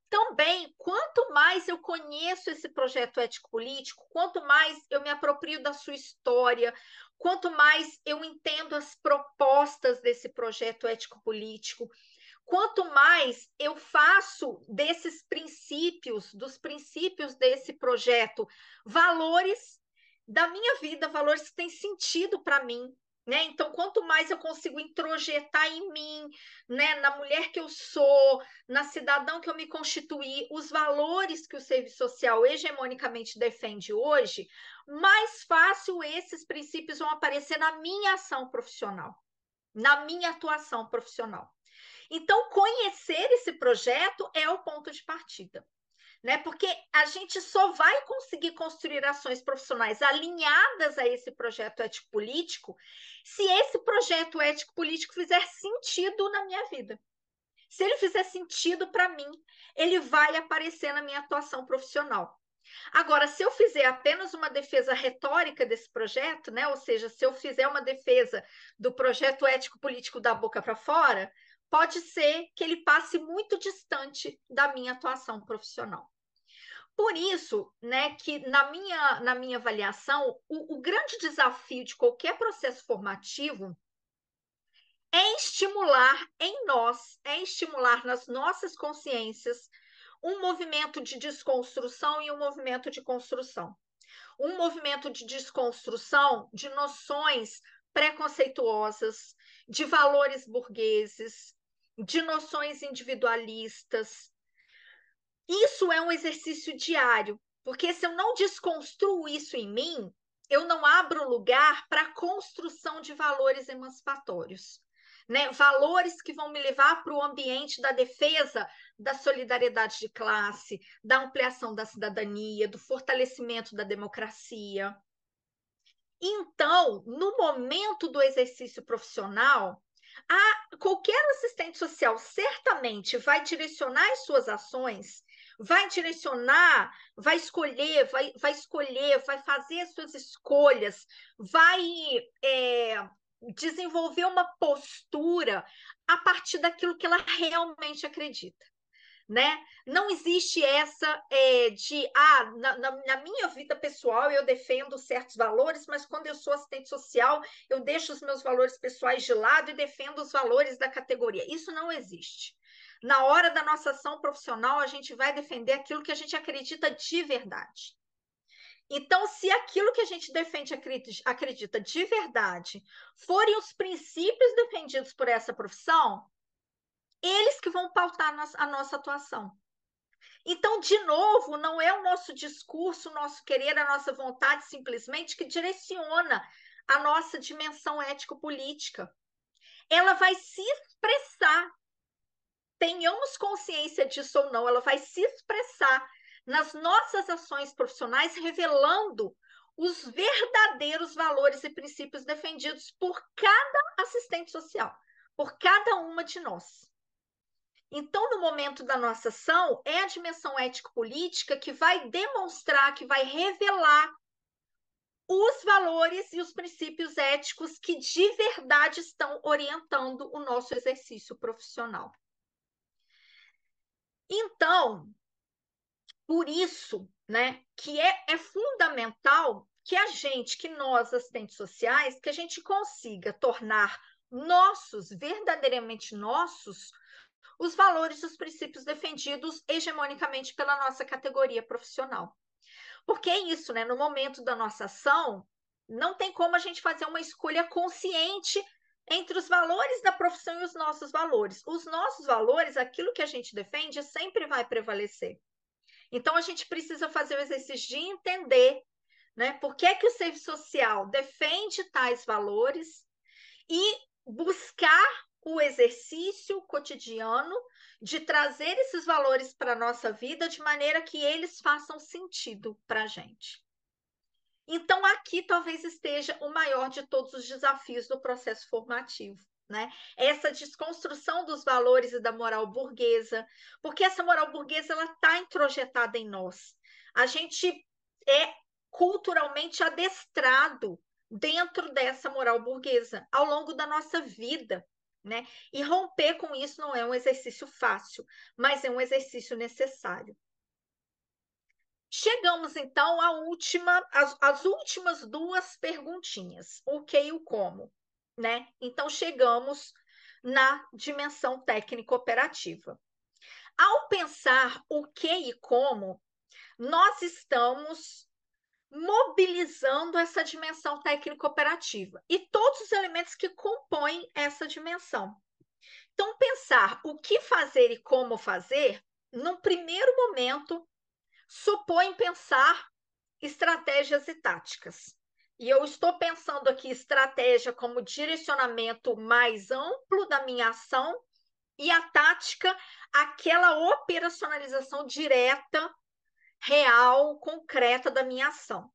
Também, quanto mais eu conheço esse projeto ético-político, quanto mais eu me aproprio da sua história, quanto mais eu entendo as propostas desse projeto ético-político, quanto mais eu faço desses princípios, dos princípios desse projeto, valores da minha vida, valores que têm sentido para mim, né? Então, quanto mais eu consigo introjetar em mim, né, na mulher que eu sou, na cidadão que eu me constituí, os valores que o serviço social hegemonicamente defende hoje, mais fácil esses princípios vão aparecer na minha ação profissional, na minha atuação profissional. Então, conhecer esse projeto é o ponto de partida, né? Porque a gente só vai conseguir construir ações profissionais alinhadas a esse projeto ético-político se esse projeto ético-político fizer sentido na minha vida. Se ele fizer sentido para mim, ele vai aparecer na minha atuação profissional. Agora, se eu fizer apenas uma defesa retórica desse projeto, né? Ou seja, se eu fizer uma defesa do projeto ético-político da boca para fora, pode ser que ele passe muito distante da minha atuação profissional. Por isso, né, que na minha avaliação, o grande desafio de qualquer processo formativo é estimular em nós, é estimular nas nossas consciências um movimento de desconstrução e um movimento de construção. Um movimento de desconstrução de noções preconceituosas, de valores burgueses, de noções individualistas. Isso é um exercício diário, porque se eu não desconstruo isso em mim, eu não abro lugar para a construção de valores emancipatórios, né? Valores que vão me levar para o ambiente da defesa da solidariedade de classe, da ampliação da cidadania, do fortalecimento da democracia. Então, no momento do exercício profissional, qualquer assistente social certamente vai direcionar as suas ações, vai direcionar, vai escolher, vai fazer as suas escolhas, vai desenvolver uma postura a partir daquilo que ela realmente acredita, né? Não existe essa na minha vida pessoal eu defendo certos valores, mas quando eu sou assistente social eu deixo os meus valores pessoais de lado e defendo os valores da categoria. Isso não existe. Na hora da nossa ação profissional, a gente vai defender aquilo que a gente acredita de verdade. Então, se aquilo que a gente defende, acredita de verdade, forem os princípios defendidos por essa profissão, eles que vão pautar a nossa atuação. Então, de novo, não é o nosso discurso, o nosso querer, a nossa vontade simplesmente que direciona a nossa dimensão ético-política. Ela vai se expressar, tenhamos consciência disso ou não, ela vai se expressar nas nossas ações profissionais, revelando os verdadeiros valores e princípios defendidos por cada assistente social, por cada uma de nós. Então, no momento da nossa ação, é a dimensão ético-política que vai demonstrar, que vai revelar os valores e os princípios éticos que de verdade estão orientando o nosso exercício profissional. Então, por isso, né, que é fundamental que nós, assistentes sociais, que a gente consiga tornar nossos, verdadeiramente nossos, os valores e os princípios defendidos hegemonicamente pela nossa categoria profissional. Porque é isso, né? No momento da nossa ação, não tem como a gente fazer uma escolha consciente entre os valores da profissão e os nossos valores. Os nossos valores, aquilo que a gente defende, sempre vai prevalecer. Então, a gente precisa fazer o exercício de entender, né, por que é que o serviço social defende tais valores e buscar o exercício cotidiano de trazer esses valores para a nossa vida de maneira que eles façam sentido para a gente. Então, aqui talvez esteja o maior de todos os desafios do processo formativo, né? Essa desconstrução dos valores e da moral burguesa, porque essa moral burguesa ela está introjetada em nós. A gente é culturalmente adestrado dentro dessa moral burguesa ao longo da nossa vida, né? E romper com isso não é um exercício fácil, mas é um exercício necessário. Chegamos, então, às últimas duas perguntinhas, o que e o como, né? Então, chegamos na dimensão técnico-operativa. Ao pensar o que e como, nós estamos mobilizando essa dimensão técnico-operativa e todos os elementos que compõem essa dimensão. Então, pensar o que fazer e como fazer, num primeiro momento, supõe pensar estratégias e táticas. E eu estou pensando aqui estratégia como direcionamento mais amplo da minha ação e a tática, aquela operacionalização direta, real, concreta da minha ação.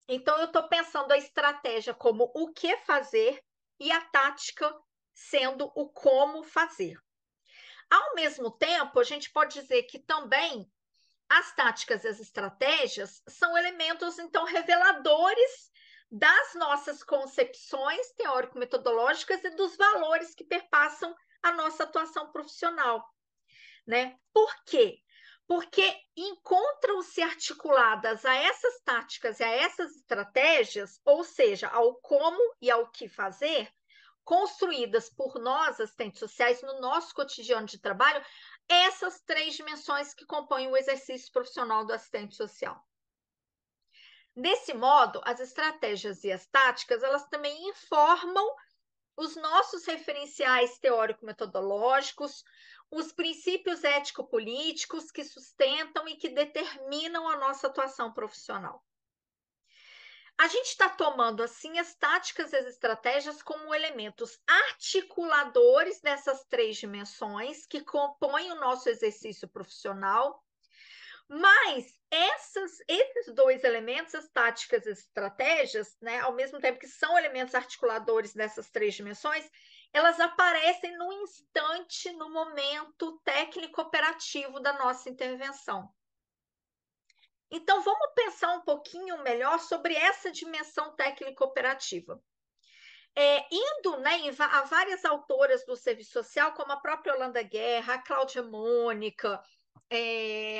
Então, eu estou pensando a estratégia como o que fazer e a tática sendo o como fazer. Ao mesmo tempo, a gente pode dizer que também as táticas e as estratégias são elementos, então, reveladores das nossas concepções teórico-metodológicas e dos valores que perpassam a nossa atuação profissional, né? Por quê? Porque encontram-se articuladas a essas táticas e a essas estratégias, ou seja, ao como e ao que fazer, construídas por nós, assistentes sociais, no nosso cotidiano de trabalho, essas três dimensões que compõem o exercício profissional do assistente social. Desse modo, as estratégias e as táticas, elas também informam os nossos referenciais teórico-metodológicos, os princípios ético-políticos que sustentam e que determinam a nossa atuação profissional. A gente está tomando, assim, as táticas e as estratégias como elementos articuladores dessas três dimensões que compõem o nosso exercício profissional, mas esses dois elementos, as táticas e as estratégias, né, ao mesmo tempo que são elementos articuladores dessas três dimensões, elas aparecem no instante, no momento técnico-operativo da nossa intervenção. Então, vamos pensar um pouquinho melhor sobre essa dimensão técnico-operativa. Indo, né, a várias autoras do serviço social, como a própria Yolanda Guerra, a Cláudia Mônica,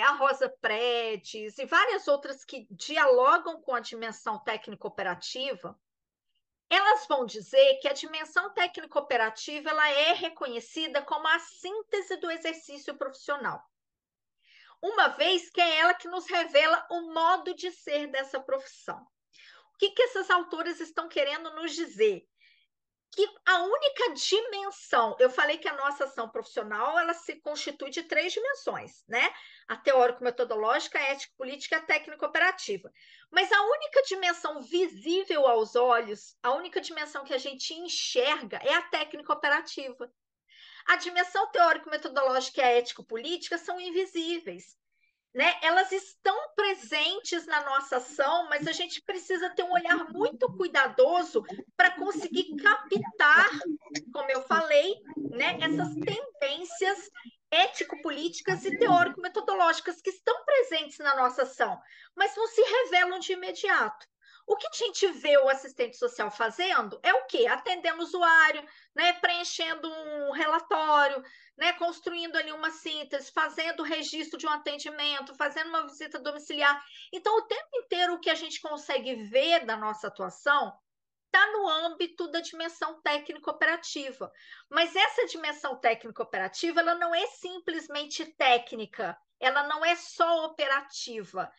a Rosa Pretes e várias outras que dialogam com a dimensão técnico-operativa, elas vão dizer que a dimensão técnico-operativa ela é reconhecida como a síntese do exercício profissional, uma vez que é ela que nos revela o modo de ser dessa profissão. O que essas autoras estão querendo nos dizer? Que a única dimensão, eu falei que a nossa ação profissional ela se constitui de três dimensões, né? A teórico-metodológica, a ético-política e a técnico-operativa. Mas a única dimensão visível aos olhos, a única dimensão que a gente enxerga é a técnico-operativa. A dimensão teórico-metodológica e a ético-política são invisíveis, né? Elas estão presentes na nossa ação, mas a gente precisa ter um olhar muito cuidadoso para conseguir captar, como eu falei, né, essas tendências ético-políticas e teórico-metodológicas que estão presentes na nossa ação, mas não se revelam de imediato. O que a gente vê o assistente social fazendo é o quê? Atendendo o usuário, né? Preenchendo um relatório, né? Construindo ali uma síntese, fazendo o registro de um atendimento, fazendo uma visita domiciliar. Então, o tempo inteiro o que a gente consegue ver da nossa atuação está no âmbito da dimensão técnico-operativa. Mas essa dimensão técnico-operativa, ela não é simplesmente técnica, ela não é só operativa.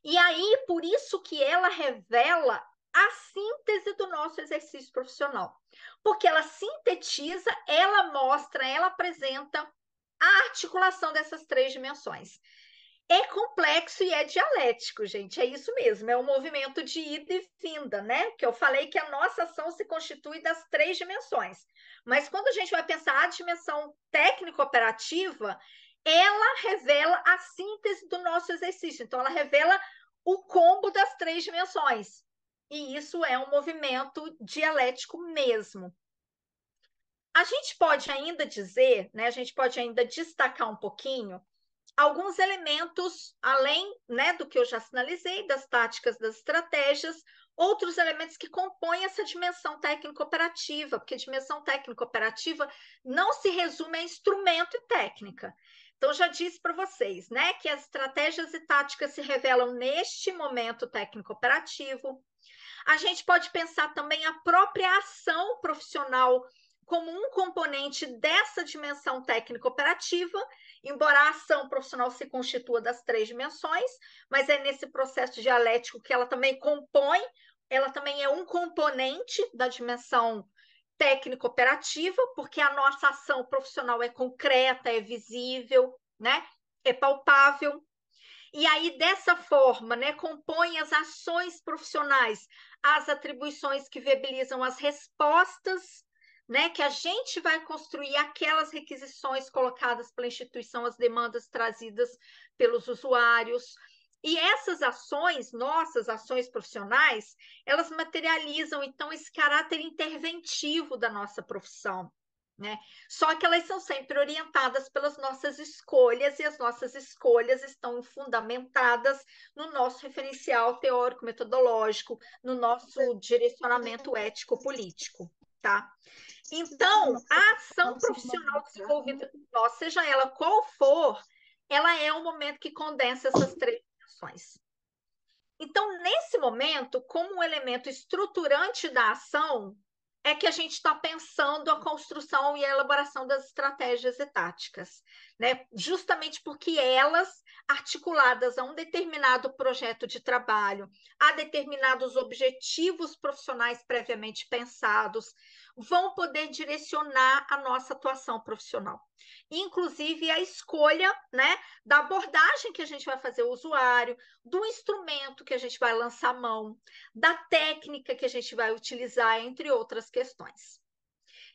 E aí, por isso que ela revela a síntese do nosso exercício profissional. Porque ela sintetiza, ela mostra, ela apresenta a articulação dessas três dimensões. É complexo e é dialético, gente, é isso mesmo, é um movimento de ida e vinda, né? Que eu falei que a nossa ação se constitui das três dimensões. Mas quando a gente vai pensar a dimensão técnico-operativa, ela revela a síntese do nosso exercício. Então, ela revela o combo das três dimensões. E isso é um movimento dialético mesmo. A gente pode ainda dizer, né? A gente pode ainda destacar um pouquinho alguns elementos, além, né, do que eu já sinalizei, das táticas, das estratégias, outros elementos que compõem essa dimensão técnico-operativa, porque dimensão técnico-operativa não se resume a instrumento e técnica. Então, já disse para vocês, né, que as estratégias e táticas se revelam neste momento técnico-operativo. A gente pode pensar também a própria ação profissional como um componente dessa dimensão técnico-operativa, embora a ação profissional se constitua das três dimensões, mas é nesse processo dialético que ela também compõe, ela também é um componente da dimensão técnico-operativa, porque a nossa ação profissional é concreta, é visível, né? É palpável. E aí, dessa forma, né, compõe as ações profissionais, as atribuições que viabilizam as respostas, né, que a gente vai construir aquelas requisições colocadas pela instituição, as demandas trazidas pelos usuários. E essas ações, nossas ações profissionais, elas materializam, então, esse caráter interventivo da nossa profissão. Né? Só que elas são sempre orientadas pelas nossas escolhas, e as nossas escolhas estão fundamentadas no nosso referencial teórico-metodológico, no nosso direcionamento ético-político. Tá? Então, a ação profissional desenvolvida por nós, seja ela qual for, ela é o momento que condensa essas três dimensões. Então, nesse momento, como um elemento estruturante da ação, é que a gente está pensando a construção e a elaboração das estratégias e táticas, né? Justamente porque elas, articuladas a um determinado projeto de trabalho, a determinados objetivos profissionais previamente pensados, vão poder direcionar a nossa atuação profissional. Inclusive a escolha, né, da abordagem que a gente vai fazer o usuário, do instrumento que a gente vai lançar a mão, da técnica que a gente vai utilizar, entre outras questões.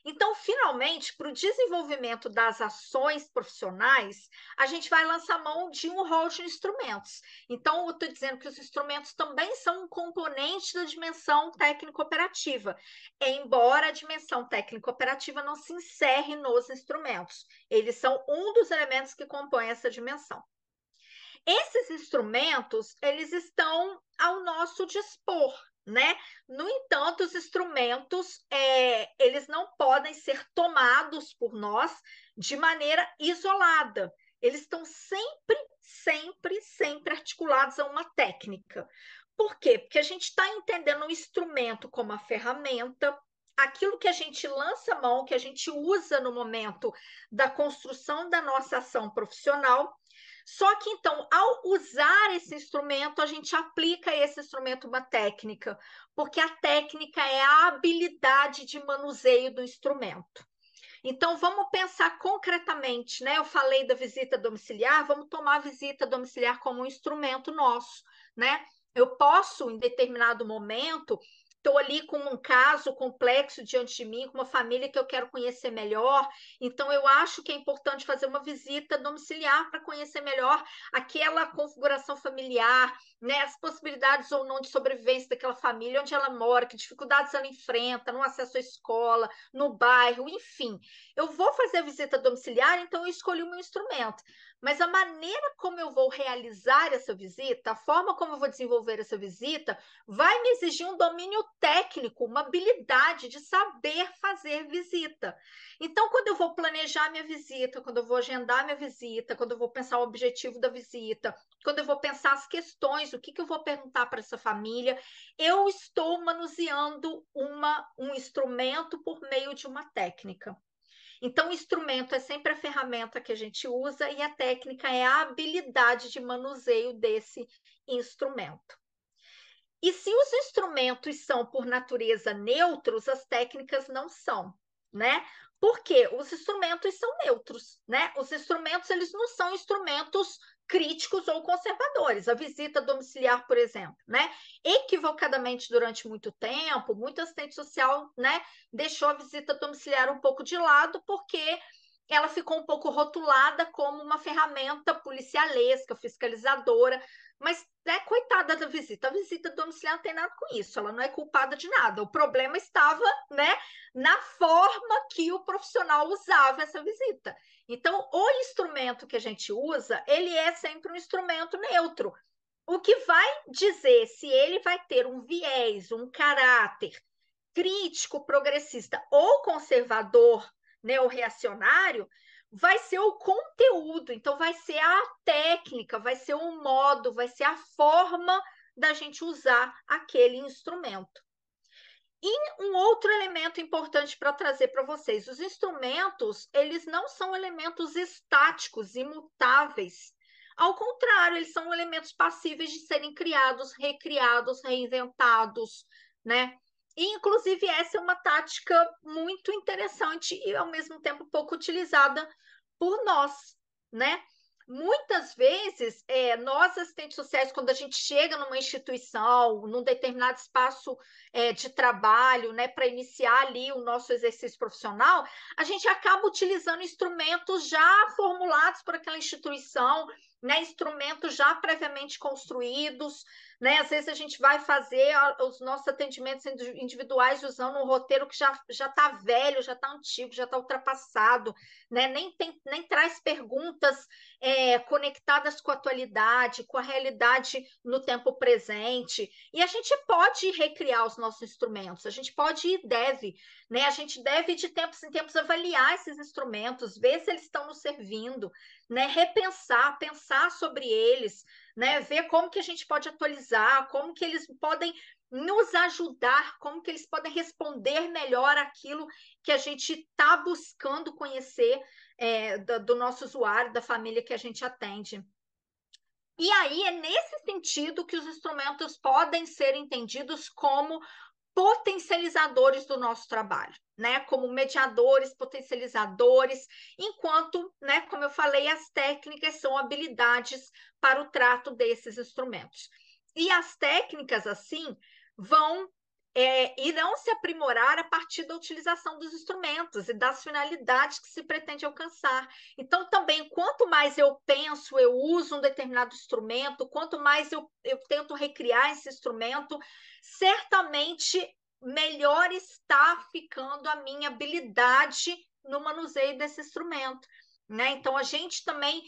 Então, finalmente, para o desenvolvimento das ações profissionais, a gente vai lançar mão de um rol de instrumentos. Então, eu estou dizendo que os instrumentos também são um componente da dimensão técnico-operativa, embora a dimensão técnico-operativa não se encerre nos instrumentos. Eles são um dos elementos que compõem essa dimensão. Esses instrumentos, eles estão ao nosso dispor, né? No entanto, os instrumentos, eles não podem ser tomados por nós de maneira isolada. Eles estão sempre articulados a uma técnica. Por quê? Porque a gente está entendendo o instrumento como a ferramenta, aquilo que a gente lança a mão, que a gente usa no momento da construção da nossa ação profissional. Só que, então, ao usar esse instrumento, a gente aplica a esse instrumento uma técnica, porque a técnica é a habilidade de manuseio do instrumento. Então, vamos pensar concretamente, né? Eu falei da visita domiciliar, vamos tomar a visita domiciliar como um instrumento nosso, né? Eu posso, em determinado momento, estou ali com um caso complexo diante de mim, com uma família que eu quero conhecer melhor, então eu acho que é importante fazer uma visita domiciliar para conhecer melhor aquela configuração familiar, né, as possibilidades ou não de sobrevivência daquela família, onde ela mora, que dificuldades ela enfrenta no acesso à escola, no bairro, enfim. Eu vou fazer a visita domiciliar, então eu escolhi o meu instrumento. mas a maneira como eu vou realizar essa visita, a forma como eu vou desenvolver essa visita, vai me exigir um domínio técnico, uma habilidade de saber fazer visita. Então, quando eu vou planejar minha visita, quando eu vou agendar minha visita, quando eu vou pensar o objetivo da visita, quando eu vou pensar as questões, o que eu vou perguntar para essa família, eu estou manuseando um instrumento por meio de uma técnica. Então, o instrumento é sempre a ferramenta que a gente usa e a técnica é a habilidade de manuseio desse instrumento. E se os instrumentos são, por natureza, neutros, as técnicas não são, né? Porque os instrumentos são neutros, né? Os instrumentos, eles não são instrumentos críticos ou conservadores. A visita domiciliar, por exemplo, né? Equivocadamente, durante muito tempo, muita assistente social, né, deixou a visita domiciliar um pouco de lado porque ela ficou um pouco rotulada como uma ferramenta policialesca, fiscalizadora, mas coitada da visita. A visita domiciliar não tem nada com isso, ela não é culpada de nada. O problema estava, né, na forma que o profissional usava essa visita. Então, o instrumento que a gente usa, ele é sempre um instrumento neutro. O que vai dizer se ele vai ter um viés, um caráter crítico, progressista ou conservador, neorreacionário, vai ser o conteúdo, então vai ser a técnica, vai ser o modo, vai ser a forma da gente usar aquele instrumento. E um outro elemento importante para trazer para vocês, os instrumentos, eles não são elementos estáticos, imutáveis. Ao contrário, eles são elementos passíveis de serem criados, recriados, reinventados, né? E, inclusive, essa é uma tática muito interessante e, ao mesmo tempo, pouco utilizada por nós, né? Muitas vezes, nós, assistentes sociais, quando a gente chega numa instituição, num determinado espaço de trabalho, né, para iniciar ali o nosso exercício profissional, a gente acaba utilizando instrumentos já formulados por aquela instituição, né, instrumentos já previamente construídos, né? Às vezes a gente vai fazer os nossos atendimentos individuais usando um roteiro que já está velho, já está antigo, já está ultrapassado, né? Nem traz perguntas conectadas com a atualidade, com a realidade no tempo presente. E a gente pode recriar os nossos instrumentos, a gente pode e deve, né? A gente deve, de tempos em tempos, avaliar esses instrumentos, ver se eles estão nos servindo, né? Repensar, pensar sobre eles, né? Ver como que a gente pode atualizar, como que eles podem nos ajudar, como que eles podem responder melhor aquilo que a gente está buscando conhecer do nosso usuário, da família que a gente atende. E aí é nesse sentido que os instrumentos podem ser entendidos como potencializadores do nosso trabalho, né? Como mediadores, potencializadores, enquanto, né, como eu falei, as técnicas são habilidades para o trato desses instrumentos. E as técnicas, assim, irão se aprimorar a partir da utilização dos instrumentos e das finalidades que se pretende alcançar. Então, também, quanto mais eu penso, eu uso um determinado instrumento, quanto mais eu tento recriar esse instrumento, certamente melhor está ficando a minha habilidade no manuseio desse instrumento, né? Então, a gente também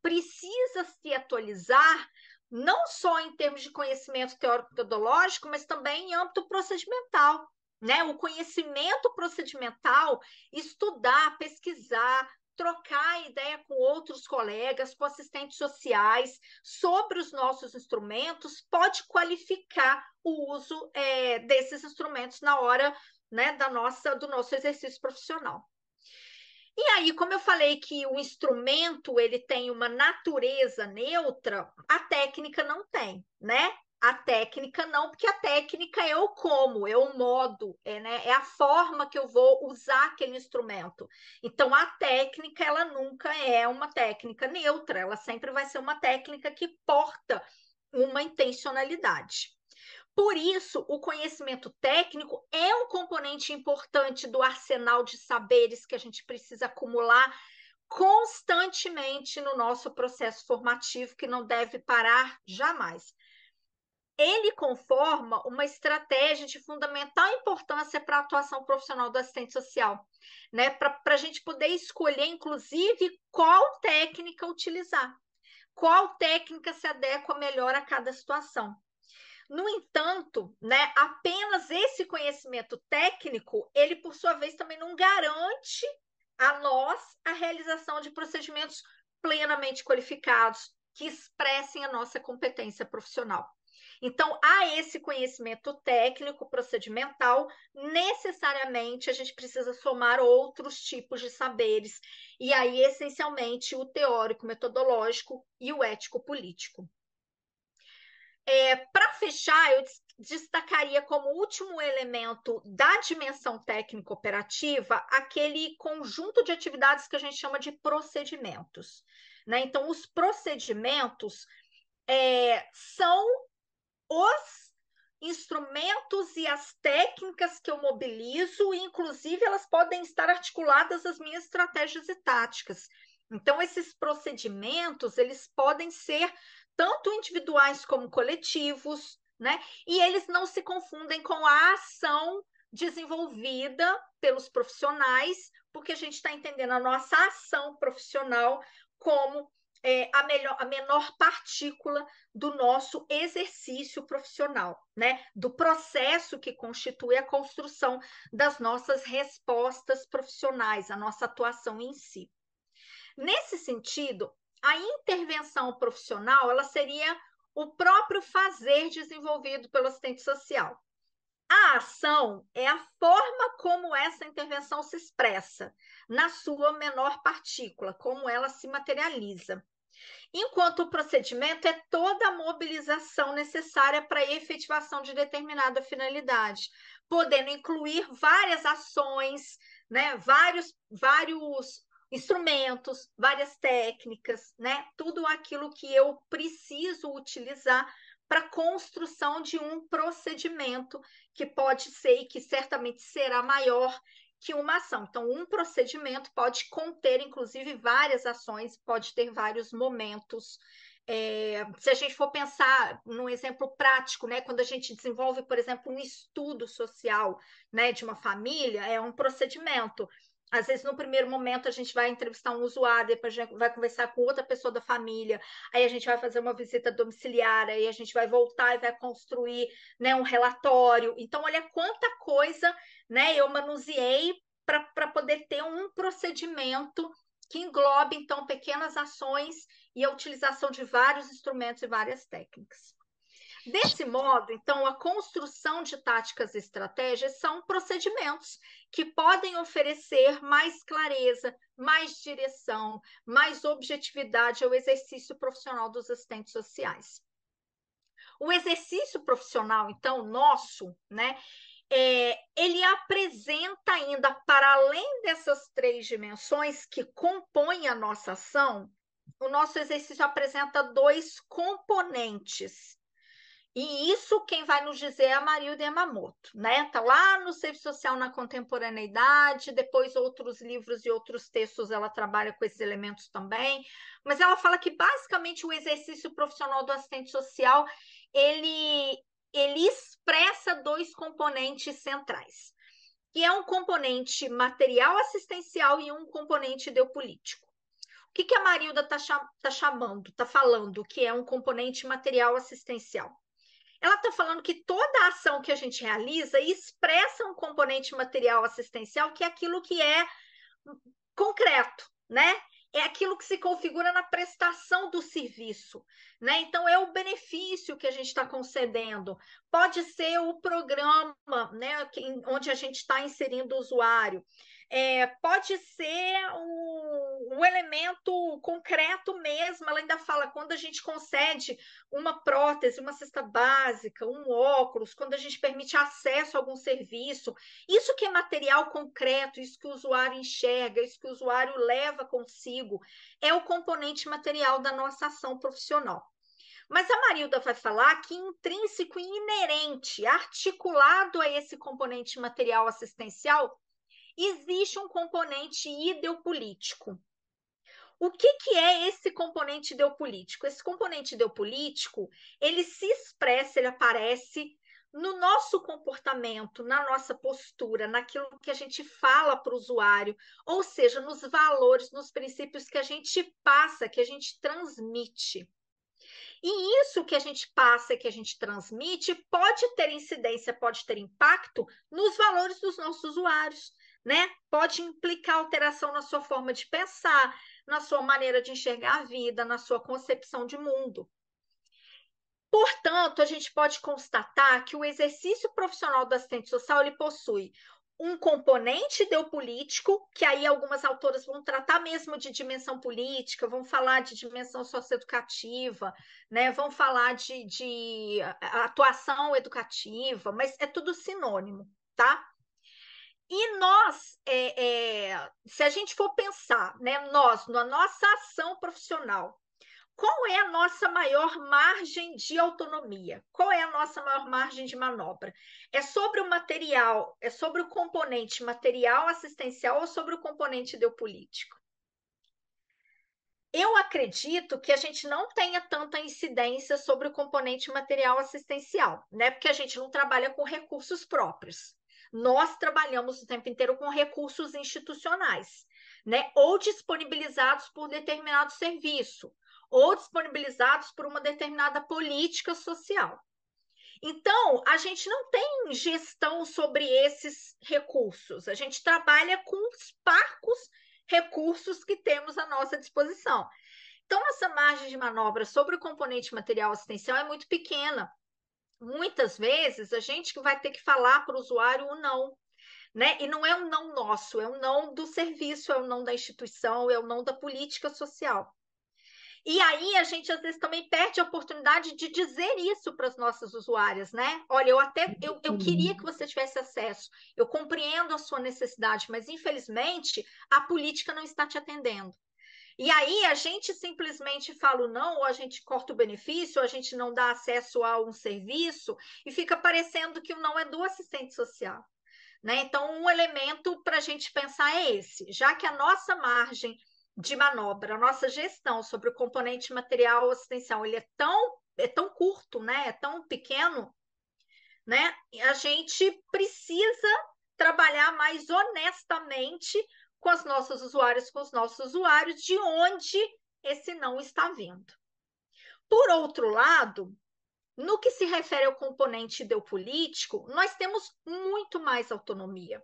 precisa se atualizar, não só em termos de conhecimento teórico-metodológico, mas também em âmbito procedimental, né? O conhecimento procedimental, estudar, pesquisar, trocar ideia com outros colegas, com assistentes sociais, sobre os nossos instrumentos, pode qualificar o uso desses instrumentos na hora, né, do nosso exercício profissional. E aí, como eu falei que o instrumento ele tem uma natureza neutra, a técnica não tem, né? A técnica não, porque a técnica é o como, é o modo, né? É a forma que eu vou usar aquele instrumento. Então, a técnica, ela nunca é uma técnica neutra, ela sempre vai ser uma técnica que porta uma intencionalidade. Por isso, o conhecimento técnico é um componente importante do arsenal de saberes que a gente precisa acumular constantemente no nosso processo formativo, que não deve parar jamais. ele conforma uma estratégia de fundamental importância para a atuação profissional do assistente social, né? Para a gente poder escolher, inclusive, qual técnica utilizar, qual técnica se adequa melhor a cada situação. No entanto, né, apenas esse conhecimento técnico, ele, por sua vez, também não garante a nós a realização de procedimentos plenamente qualificados que expressem a nossa competência profissional. Então, há esse conhecimento técnico, procedimental, necessariamente a gente precisa somar outros tipos de saberes, e aí, essencialmente, o teórico, metodológico e o ético-político. Para fechar, eu destacaria como último elemento da dimensão técnico-operativa aquele conjunto de atividades que a gente chama de procedimentos, né? Então, os procedimentos são os instrumentos e as técnicas que eu mobilizo, e inclusive elas podem estar articuladas às minhas estratégias e táticas. Então, esses procedimentos, eles podem ser tanto individuais como coletivos, né? E eles não se confundem com a ação desenvolvida pelos profissionais, porque a gente está entendendo a nossa ação profissional como a menor partícula do nosso exercício profissional, né? Do processo que constitui a construção das nossas respostas profissionais, a nossa atuação em si. Nesse sentido, a intervenção profissional, ela seria o próprio fazer desenvolvido pelo assistente social. A ação é a forma como essa intervenção se expressa, na sua menor partícula, como ela se materializa. Enquanto o procedimento é toda a mobilização necessária para a efetivação de determinada finalidade, podendo incluir várias ações, né, vários instrumentos, várias técnicas, né, tudo aquilo que eu preciso utilizar para a construção de um procedimento que pode ser e que certamente será maior que uma ação. Então, um procedimento pode conter, inclusive, várias ações, pode ter vários momentos. Se a gente for pensar num exemplo prático, né, quando a gente desenvolve, por exemplo, um estudo social, né, de uma família, é um procedimento. Às vezes, no primeiro momento, a gente vai entrevistar um usuário, depois a gente vai conversar com outra pessoa da família, aí a gente vai fazer uma visita domiciliar, aí a gente vai voltar e vai construir, né, um relatório. Então, olha quanta coisa, né, eu manuseei para poder ter um procedimento que englobe, então, pequenas ações e a utilização de vários instrumentos e várias técnicas. Desse modo, então, a construção de táticas e estratégias são procedimentos que podem oferecer mais clareza, mais direção, mais objetividade ao exercício profissional dos assistentes sociais. O exercício profissional, então, nosso, né, ele apresenta ainda, para além dessas três dimensões que compõem a nossa ação, o nosso exercício apresenta dois componentes. E isso quem vai nos dizer é a Marilda Yamamoto, né? Está lá no Serviço Social na Contemporaneidade, depois outros livros e outros textos ela trabalha com esses elementos também, mas ela fala que basicamente o exercício profissional do assistente social, ele expressa dois componentes centrais, que é um componente material assistencial e um componente ideopolítico. O que a Marilda está falando que é um componente material assistencial? Ela está falando que toda a ação que a gente realiza expressa um componente material assistencial, que é aquilo que é concreto, né? É aquilo que se configura na prestação do serviço, né? Então, é o benefício que a gente está concedendo. Pode ser o programa, né, onde a gente está inserindo o usuário. Pode ser um elemento concreto mesmo. Ela ainda fala quando a gente concede uma prótese, uma cesta básica, um óculos, quando a gente permite acesso a algum serviço, isso que é material concreto, isso que o usuário enxerga, isso que o usuário leva consigo, é o componente material da nossa ação profissional. Mas a Marilda vai falar que intrínseco e inerente, articulado a esse componente material assistencial, existe um componente ideopolítico. O que é esse componente ideopolítico? Esse componente ideopolítico, ele se expressa, ele aparece no nosso comportamento, na nossa postura, naquilo que a gente fala para o usuário, ou seja, nos valores, nos princípios que a gente passa, que a gente transmite. E isso que a gente passa e que a gente transmite pode ter incidência, pode ter impacto nos valores dos nossos usuários, né? Pode implicar alteração na sua forma de pensar, na sua maneira de enxergar a vida, na sua concepção de mundo. Portanto, a gente pode constatar que o exercício profissional do assistente social ele possui um componente ideopolítico, que aí algumas autoras vão tratar mesmo de dimensão política, vão falar de dimensão socioeducativa, né? Vão falar de atuação educativa, mas é tudo sinônimo, tá? E nós, se a gente for pensar, né, nós, na nossa ação profissional, qual é a nossa maior margem de autonomia? Qual é a nossa maior margem de manobra? É sobre o material, é sobre o componente material assistencial ou sobre o componente ideopolítico? Eu acredito que a gente não tenha tanta incidência sobre o componente material assistencial, né? Porque a gente não trabalha com recursos próprios. Nós trabalhamos o tempo inteiro com recursos institucionais, né? Ou disponibilizados por determinado serviço, ou disponibilizados por uma determinada política social. Então, a gente não tem gestão sobre esses recursos, a gente trabalha com os parcos recursos que temos à nossa disposição. Então, nossa margem de manobra sobre o componente material assistencial é muito pequena. Muitas vezes, a gente que vai ter que falar para o usuário o não, né? E não é um não nosso, é um não do serviço, é um não da instituição, é um não da política social. E aí a gente às vezes também perde a oportunidade de dizer isso para as nossas usuárias, né? Olha, eu queria que você tivesse acesso, eu compreendo a sua necessidade, mas infelizmente a política não está te atendendo. E aí a gente simplesmente fala o não, ou a gente corta o benefício, ou a gente não dá acesso a um serviço, e fica parecendo que o não é do assistente social. Né? Então, um elemento para a gente pensar é esse, já que a nossa margem de manobra, a nossa gestão sobre o componente material assistencial, ele é tão curto, né? É tão pequeno, né? A gente precisa trabalhar mais honestamente com as nossas usuárias, com os nossos usuários, de onde esse não está vindo. Por outro lado, no que se refere ao componente ideopolítico, nós temos muito mais autonomia.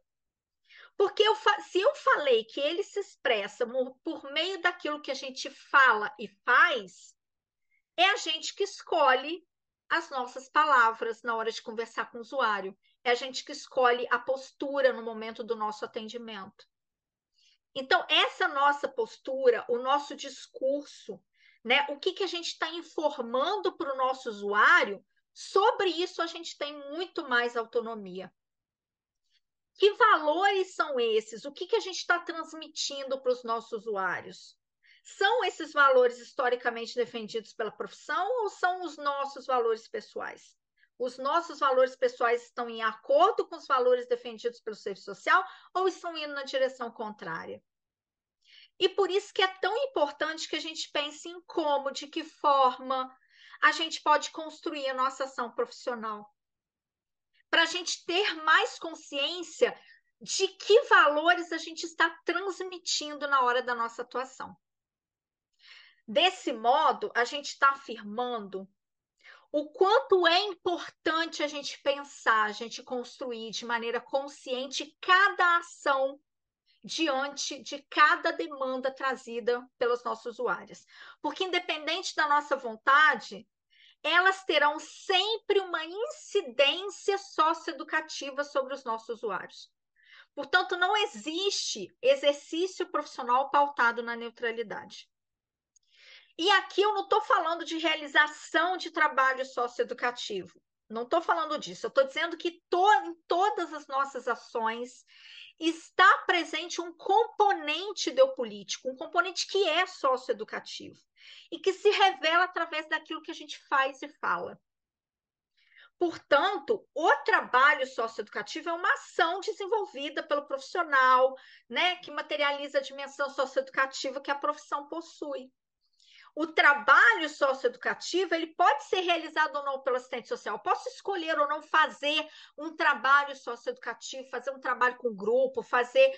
Porque se eu falei que ele se expressa por meio daquilo que a gente fala e faz, é a gente que escolhe as nossas palavras na hora de conversar com o usuário. É a gente que escolhe a postura no momento do nosso atendimento. Então, essa nossa postura, o nosso discurso, né, o que a gente está informando para o nosso usuário, sobre isso a gente tem muito mais autonomia. Que valores são esses? O que a gente está transmitindo para os nossos usuários? São esses valores historicamente defendidos pela profissão ou são os nossos valores pessoais? Os nossos valores pessoais estão em acordo com os valores defendidos pelo serviço social ou estão indo na direção contrária? E por isso que é tão importante que a gente pense em como, de que forma a gente pode construir a nossa ação profissional. Para a gente ter mais consciência de que valores a gente está transmitindo na hora da nossa atuação. Desse modo, a gente está afirmando o quanto é importante a gente pensar, a gente construir de maneira consciente cada ação diante de cada demanda trazida pelos nossos usuários. Porque, independente da nossa vontade, elas terão sempre uma incidência socioeducativa sobre os nossos usuários. Portanto, não existe exercício profissional pautado na neutralidade. E aqui eu não estou falando de realização de trabalho socioeducativo. Não estou falando disso. Eu estou dizendo que em todas as nossas ações está presente um componente ideopolítico, um componente que é socioeducativo e que se revela através daquilo que a gente faz e fala. Portanto, o trabalho socioeducativo é uma ação desenvolvida pelo profissional, né, que materializa a dimensão socioeducativa que a profissão possui. O trabalho socioeducativo, ele pode ser realizado ou não pelo assistente social. Eu posso escolher ou não fazer um trabalho socioeducativo, fazer um trabalho com grupo, fazer,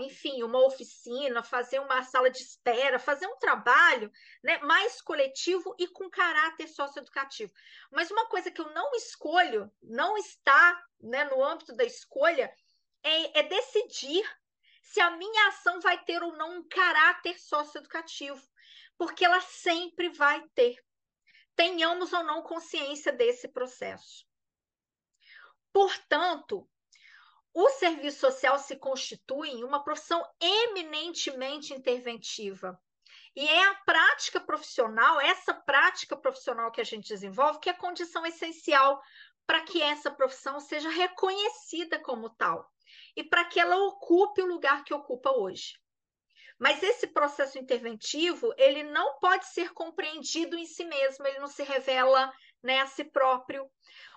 enfim, uma oficina, fazer uma sala de espera, fazer um trabalho, né, mais coletivo e com caráter socioeducativo. Mas uma coisa que eu não escolho, não está, né, no âmbito da escolha, é decidir se a minha ação vai ter ou não um caráter socioeducativo, porque ela sempre vai ter. Tenhamos ou não consciência desse processo. Portanto, o serviço social se constitui em uma profissão eminentemente interventiva. E é a prática profissional, essa prática profissional que a gente desenvolve, que é a condição essencial para que essa profissão seja reconhecida como tal e para que ela ocupe o lugar que ocupa hoje. Mas esse processo interventivo, ele não pode ser compreendido em si mesmo, ele não se revela, né, a si próprio.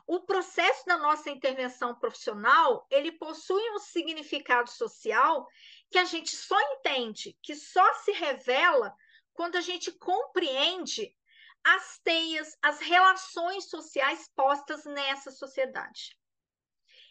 O processo da nossa intervenção profissional, ele possui um significado social que a gente só entende, que só se revela quando a gente compreende as teias, as relações sociais postas nessa sociedade.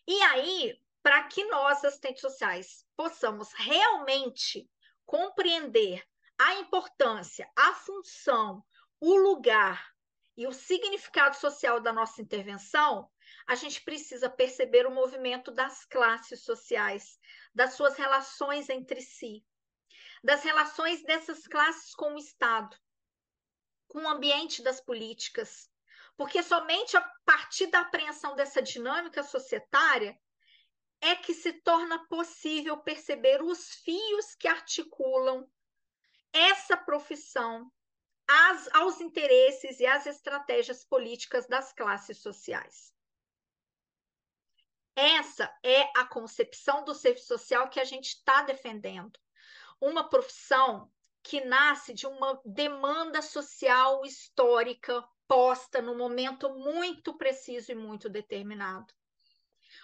E aí, para que nós, assistentes sociais, possamos realmente compreender a importância, a função, o lugar e o significado social da nossa intervenção, a gente precisa perceber o movimento das classes sociais, das suas relações entre si, das relações dessas classes com o Estado, com o ambiente das políticas, porque somente a partir da apreensão dessa dinâmica societária é que se torna possível perceber os fios que articulam essa profissão aos interesses e às estratégias políticas das classes sociais. Essa é a concepção do serviço social que a gente está defendendo. Uma profissão que nasce de uma demanda social histórica posta num momento muito preciso e muito determinado.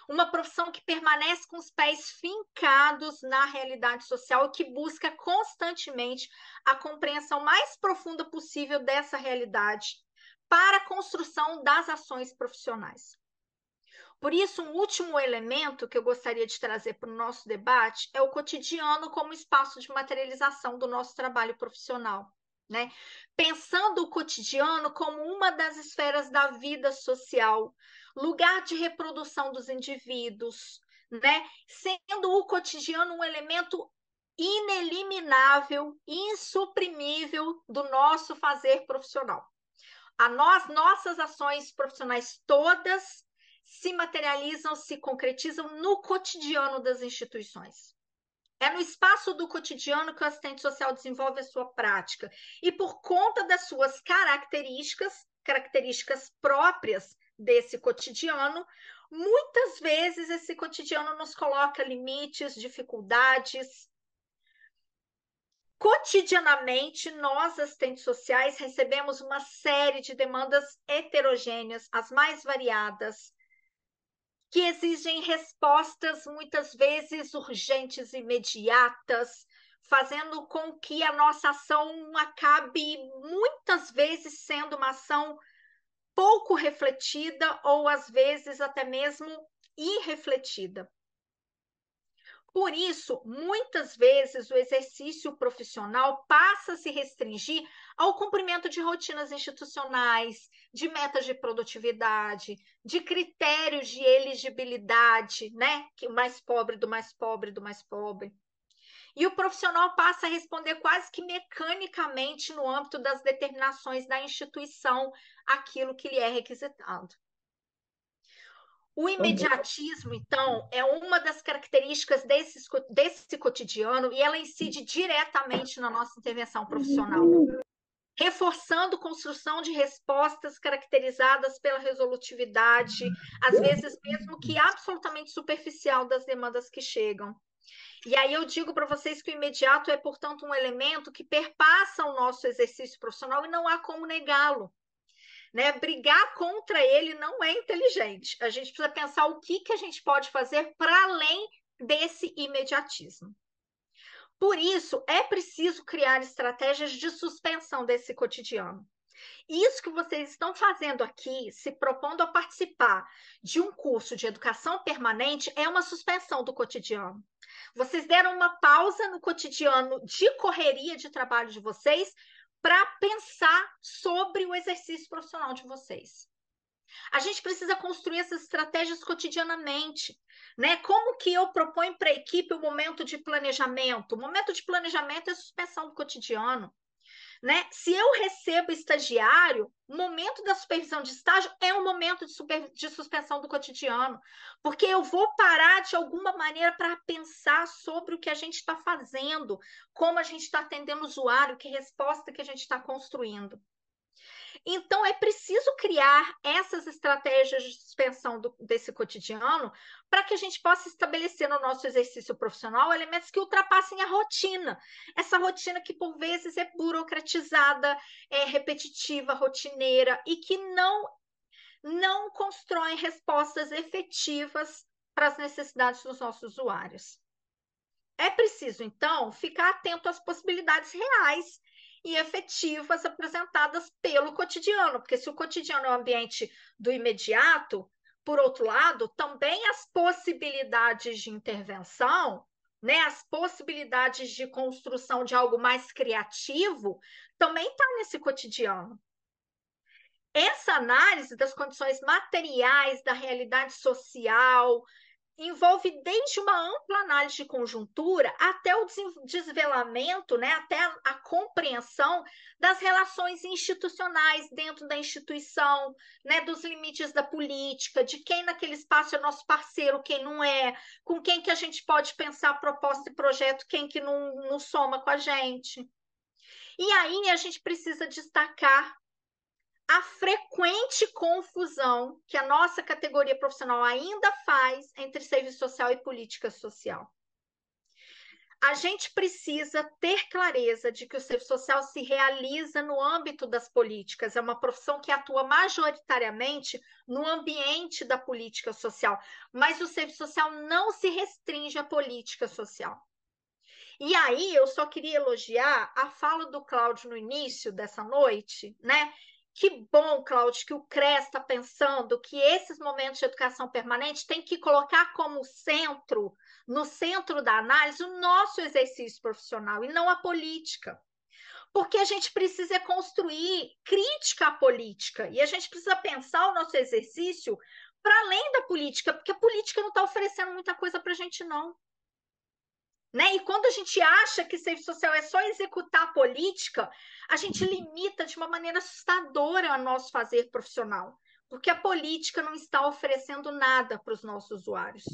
Uma profissão que permanece com os pés fincados na realidade social e que busca constantemente a compreensão mais profunda possível dessa realidade para a construção das ações profissionais. Por isso, um último elemento que eu gostaria de trazer para o nosso debate é o cotidiano como espaço de materialização do nosso trabalho profissional, né? Pensando o cotidiano como uma das esferas da vida social, lugar de reprodução dos indivíduos, né? Sendo o cotidiano um elemento ineliminável, insuprimível do nosso fazer profissional. Nossas ações profissionais todas se materializam, se concretizam no cotidiano das instituições. É no espaço do cotidiano que o assistente social desenvolve a sua prática. E por conta das suas características próprias desse cotidiano, muitas vezes esse cotidiano nos coloca limites, dificuldades. Cotidianamente, nós, assistentes sociais, recebemos uma série de demandas heterogêneas, as mais variadas, que exigem respostas muitas vezes urgentes, imediatas, fazendo com que a nossa ação acabe muitas vezes sendo uma ação pouco refletida ou às vezes até mesmo irrefletida. Por isso, muitas vezes o exercício profissional passa a se restringir ao cumprimento de rotinas institucionais, de metas de produtividade, de critérios de elegibilidade, né? Que o mais pobre do mais pobre do mais pobre. E o profissional passa a responder quase que mecanicamente no âmbito das determinações da instituição aquilo que lhe é requisitado. O imediatismo, então, é uma das características desse cotidiano e ela incide diretamente na nossa intervenção profissional, reforçando construção de respostas caracterizadas pela resolutividade, às vezes mesmo que absolutamente superficial das demandas que chegam. E aí eu digo para vocês que o imediato é, portanto, um elemento que perpassa o nosso exercício profissional e não há como negá-lo. né? Brigar contra ele não é inteligente. A gente precisa pensar o que a gente pode fazer para além desse imediatismo. Por isso, é preciso criar estratégias de suspensão desse cotidiano. Isso que vocês estão fazendo aqui, se propondo a participar de um curso de educação permanente, é uma suspensão do cotidiano. Vocês deram uma pausa no cotidiano de correria de trabalho de vocês para pensar sobre o exercício profissional de vocês. A gente precisa construir essas estratégias cotidianamente, né? Como que eu proponho para a equipe o momento de planejamento? O momento de planejamento é a suspensão do cotidiano, né? Se eu recebo estagiário, o momento da supervisão de estágio é um momento de suspensão do cotidiano, porque eu vou parar de alguma maneira para pensar sobre o que a gente está fazendo, como a gente está atendendo o usuário, que resposta que a gente está construindo. Então, é preciso criar essas estratégias de suspensão desse cotidiano para que a gente possa estabelecer no nosso exercício profissional elementos que ultrapassem a rotina. Essa rotina que, por vezes, é burocratizada, é repetitiva, rotineira e que não constrói respostas efetivas para as necessidades dos nossos usuários. É preciso, então, ficar atento às possibilidades reais e efetivas apresentadas pelo cotidiano, porque se o cotidiano é um ambiente do imediato, por outro lado, também as possibilidades de intervenção, né, as possibilidades de construção de algo mais criativo, também está nesse cotidiano. Essa análise das condições materiais, da realidade social, envolve desde uma ampla análise de conjuntura até o desvelamento, né, até a compreensão das relações institucionais dentro da instituição, né, dos limites da política, de quem naquele espaço é nosso parceiro, quem não é, com quem que a gente pode pensar proposta e projeto, quem que não soma com a gente. E aí a gente precisa destacar a frequente confusão que a nossa categoria profissional ainda faz entre serviço social e política social. A gente precisa ter clareza de que o serviço social se realiza no âmbito das políticas, é uma profissão que atua majoritariamente no ambiente da política social, mas o serviço social não se restringe à política social. E aí eu só queria elogiar a fala do Cláudio no início dessa noite, né? Que bom, Cláudio, que o CRES está pensando que esses momentos de educação permanente tem que colocar como centro, no centro da análise, o nosso exercício profissional e não a política. Porque a gente precisa construir crítica à política e a gente precisa pensar o nosso exercício para além da política, porque a política não está oferecendo muita coisa para a gente, não. Né? E quando a gente acha que serviço social é só executar a política, a gente limita de uma maneira assustadora o nosso fazer profissional, porque a política não está oferecendo nada para os nossos usuários.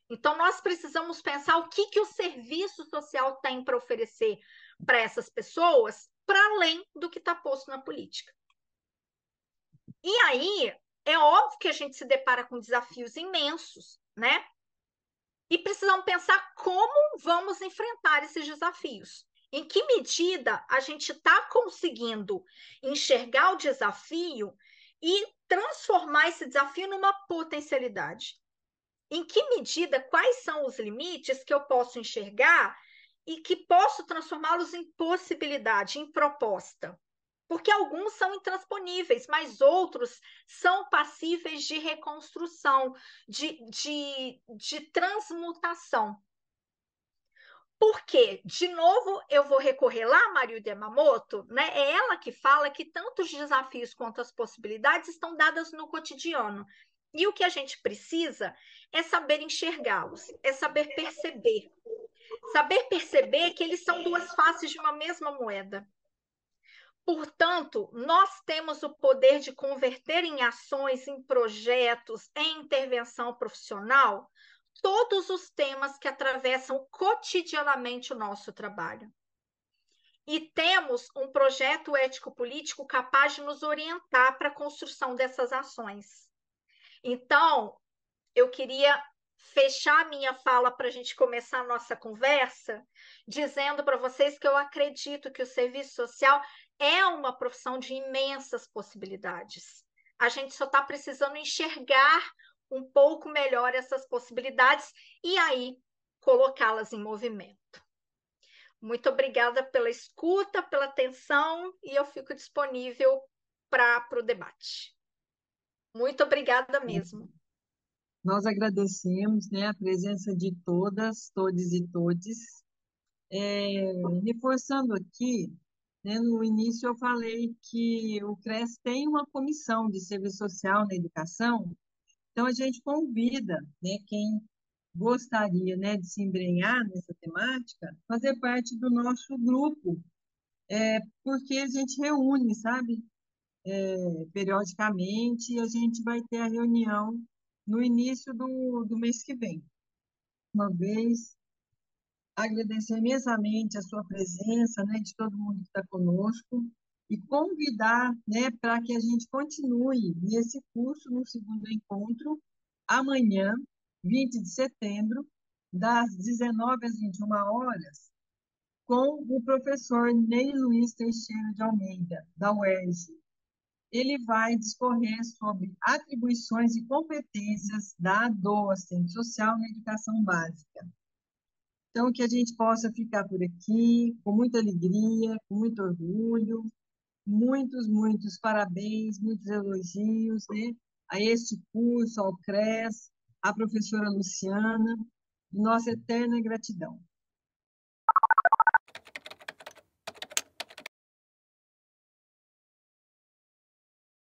Então, nós precisamos pensar o que o serviço social tem para oferecer para essas pessoas, para além do que está posto na política. E aí, é óbvio que a gente se depara com desafios imensos, né? E precisamos pensar como vamos enfrentar esses desafios. Em que medida a gente está conseguindo enxergar o desafio e transformar esse desafio numa potencialidade? Em que medida, quais são os limites que eu posso enxergar e que posso transformá-los em possibilidade, em proposta? Porque alguns são intransponíveis, mas outros são passíveis de reconstrução, de transmutação. Por quê? De novo, eu vou recorrer lá a Mario Yamamoto, né? É ela que fala que tanto os desafios quanto as possibilidades estão dadas no cotidiano. E o que a gente precisa é saber enxergá-los, é saber perceber. Saber perceber que eles são duas faces de uma mesma moeda. Portanto, nós temos o poder de converter em ações, em projetos, em intervenção profissional, todos os temas que atravessam cotidianamente o nosso trabalho. E temos um projeto ético-político capaz de nos orientar para a construção dessas ações. Então, eu queria fechar minha fala para a gente começar a nossa conversa, dizendo para vocês que eu acredito que o serviço social é uma profissão de imensas possibilidades. A gente só está precisando enxergar um pouco melhor essas possibilidades e aí colocá-las em movimento. Muito obrigada pela escuta, pela atenção e eu fico disponível para o debate. Muito obrigada mesmo. Nós agradecemos, né, a presença de todas, todes e todes. Reforçando aqui, né, no início eu falei que o CRES tem uma comissão de serviço social na educação, então a gente convida, né, quem gostaria, né, de se embrenhar nessa temática, fazer parte do nosso grupo, porque a gente reúne, sabe, periodicamente, e a gente vai ter a reunião no início do mês que vem. Uma vez, agradecer imensamente a sua presença, né, de todo mundo que está conosco, e convidar, né, para que a gente continue nesse curso, no segundo encontro, amanhã, 20 de setembro, das 19 às 21 horas, com o professor Ney Luiz Teixeira de Almeida, da UERJ. Ele vai discorrer sobre atribuições e competências do assistente social na educação básica. Então, que a gente possa ficar por aqui com muita alegria, com muito orgulho, muitos parabéns, muitos elogios, né, a este curso, ao CRES, à professora Luciana, nossa eterna gratidão.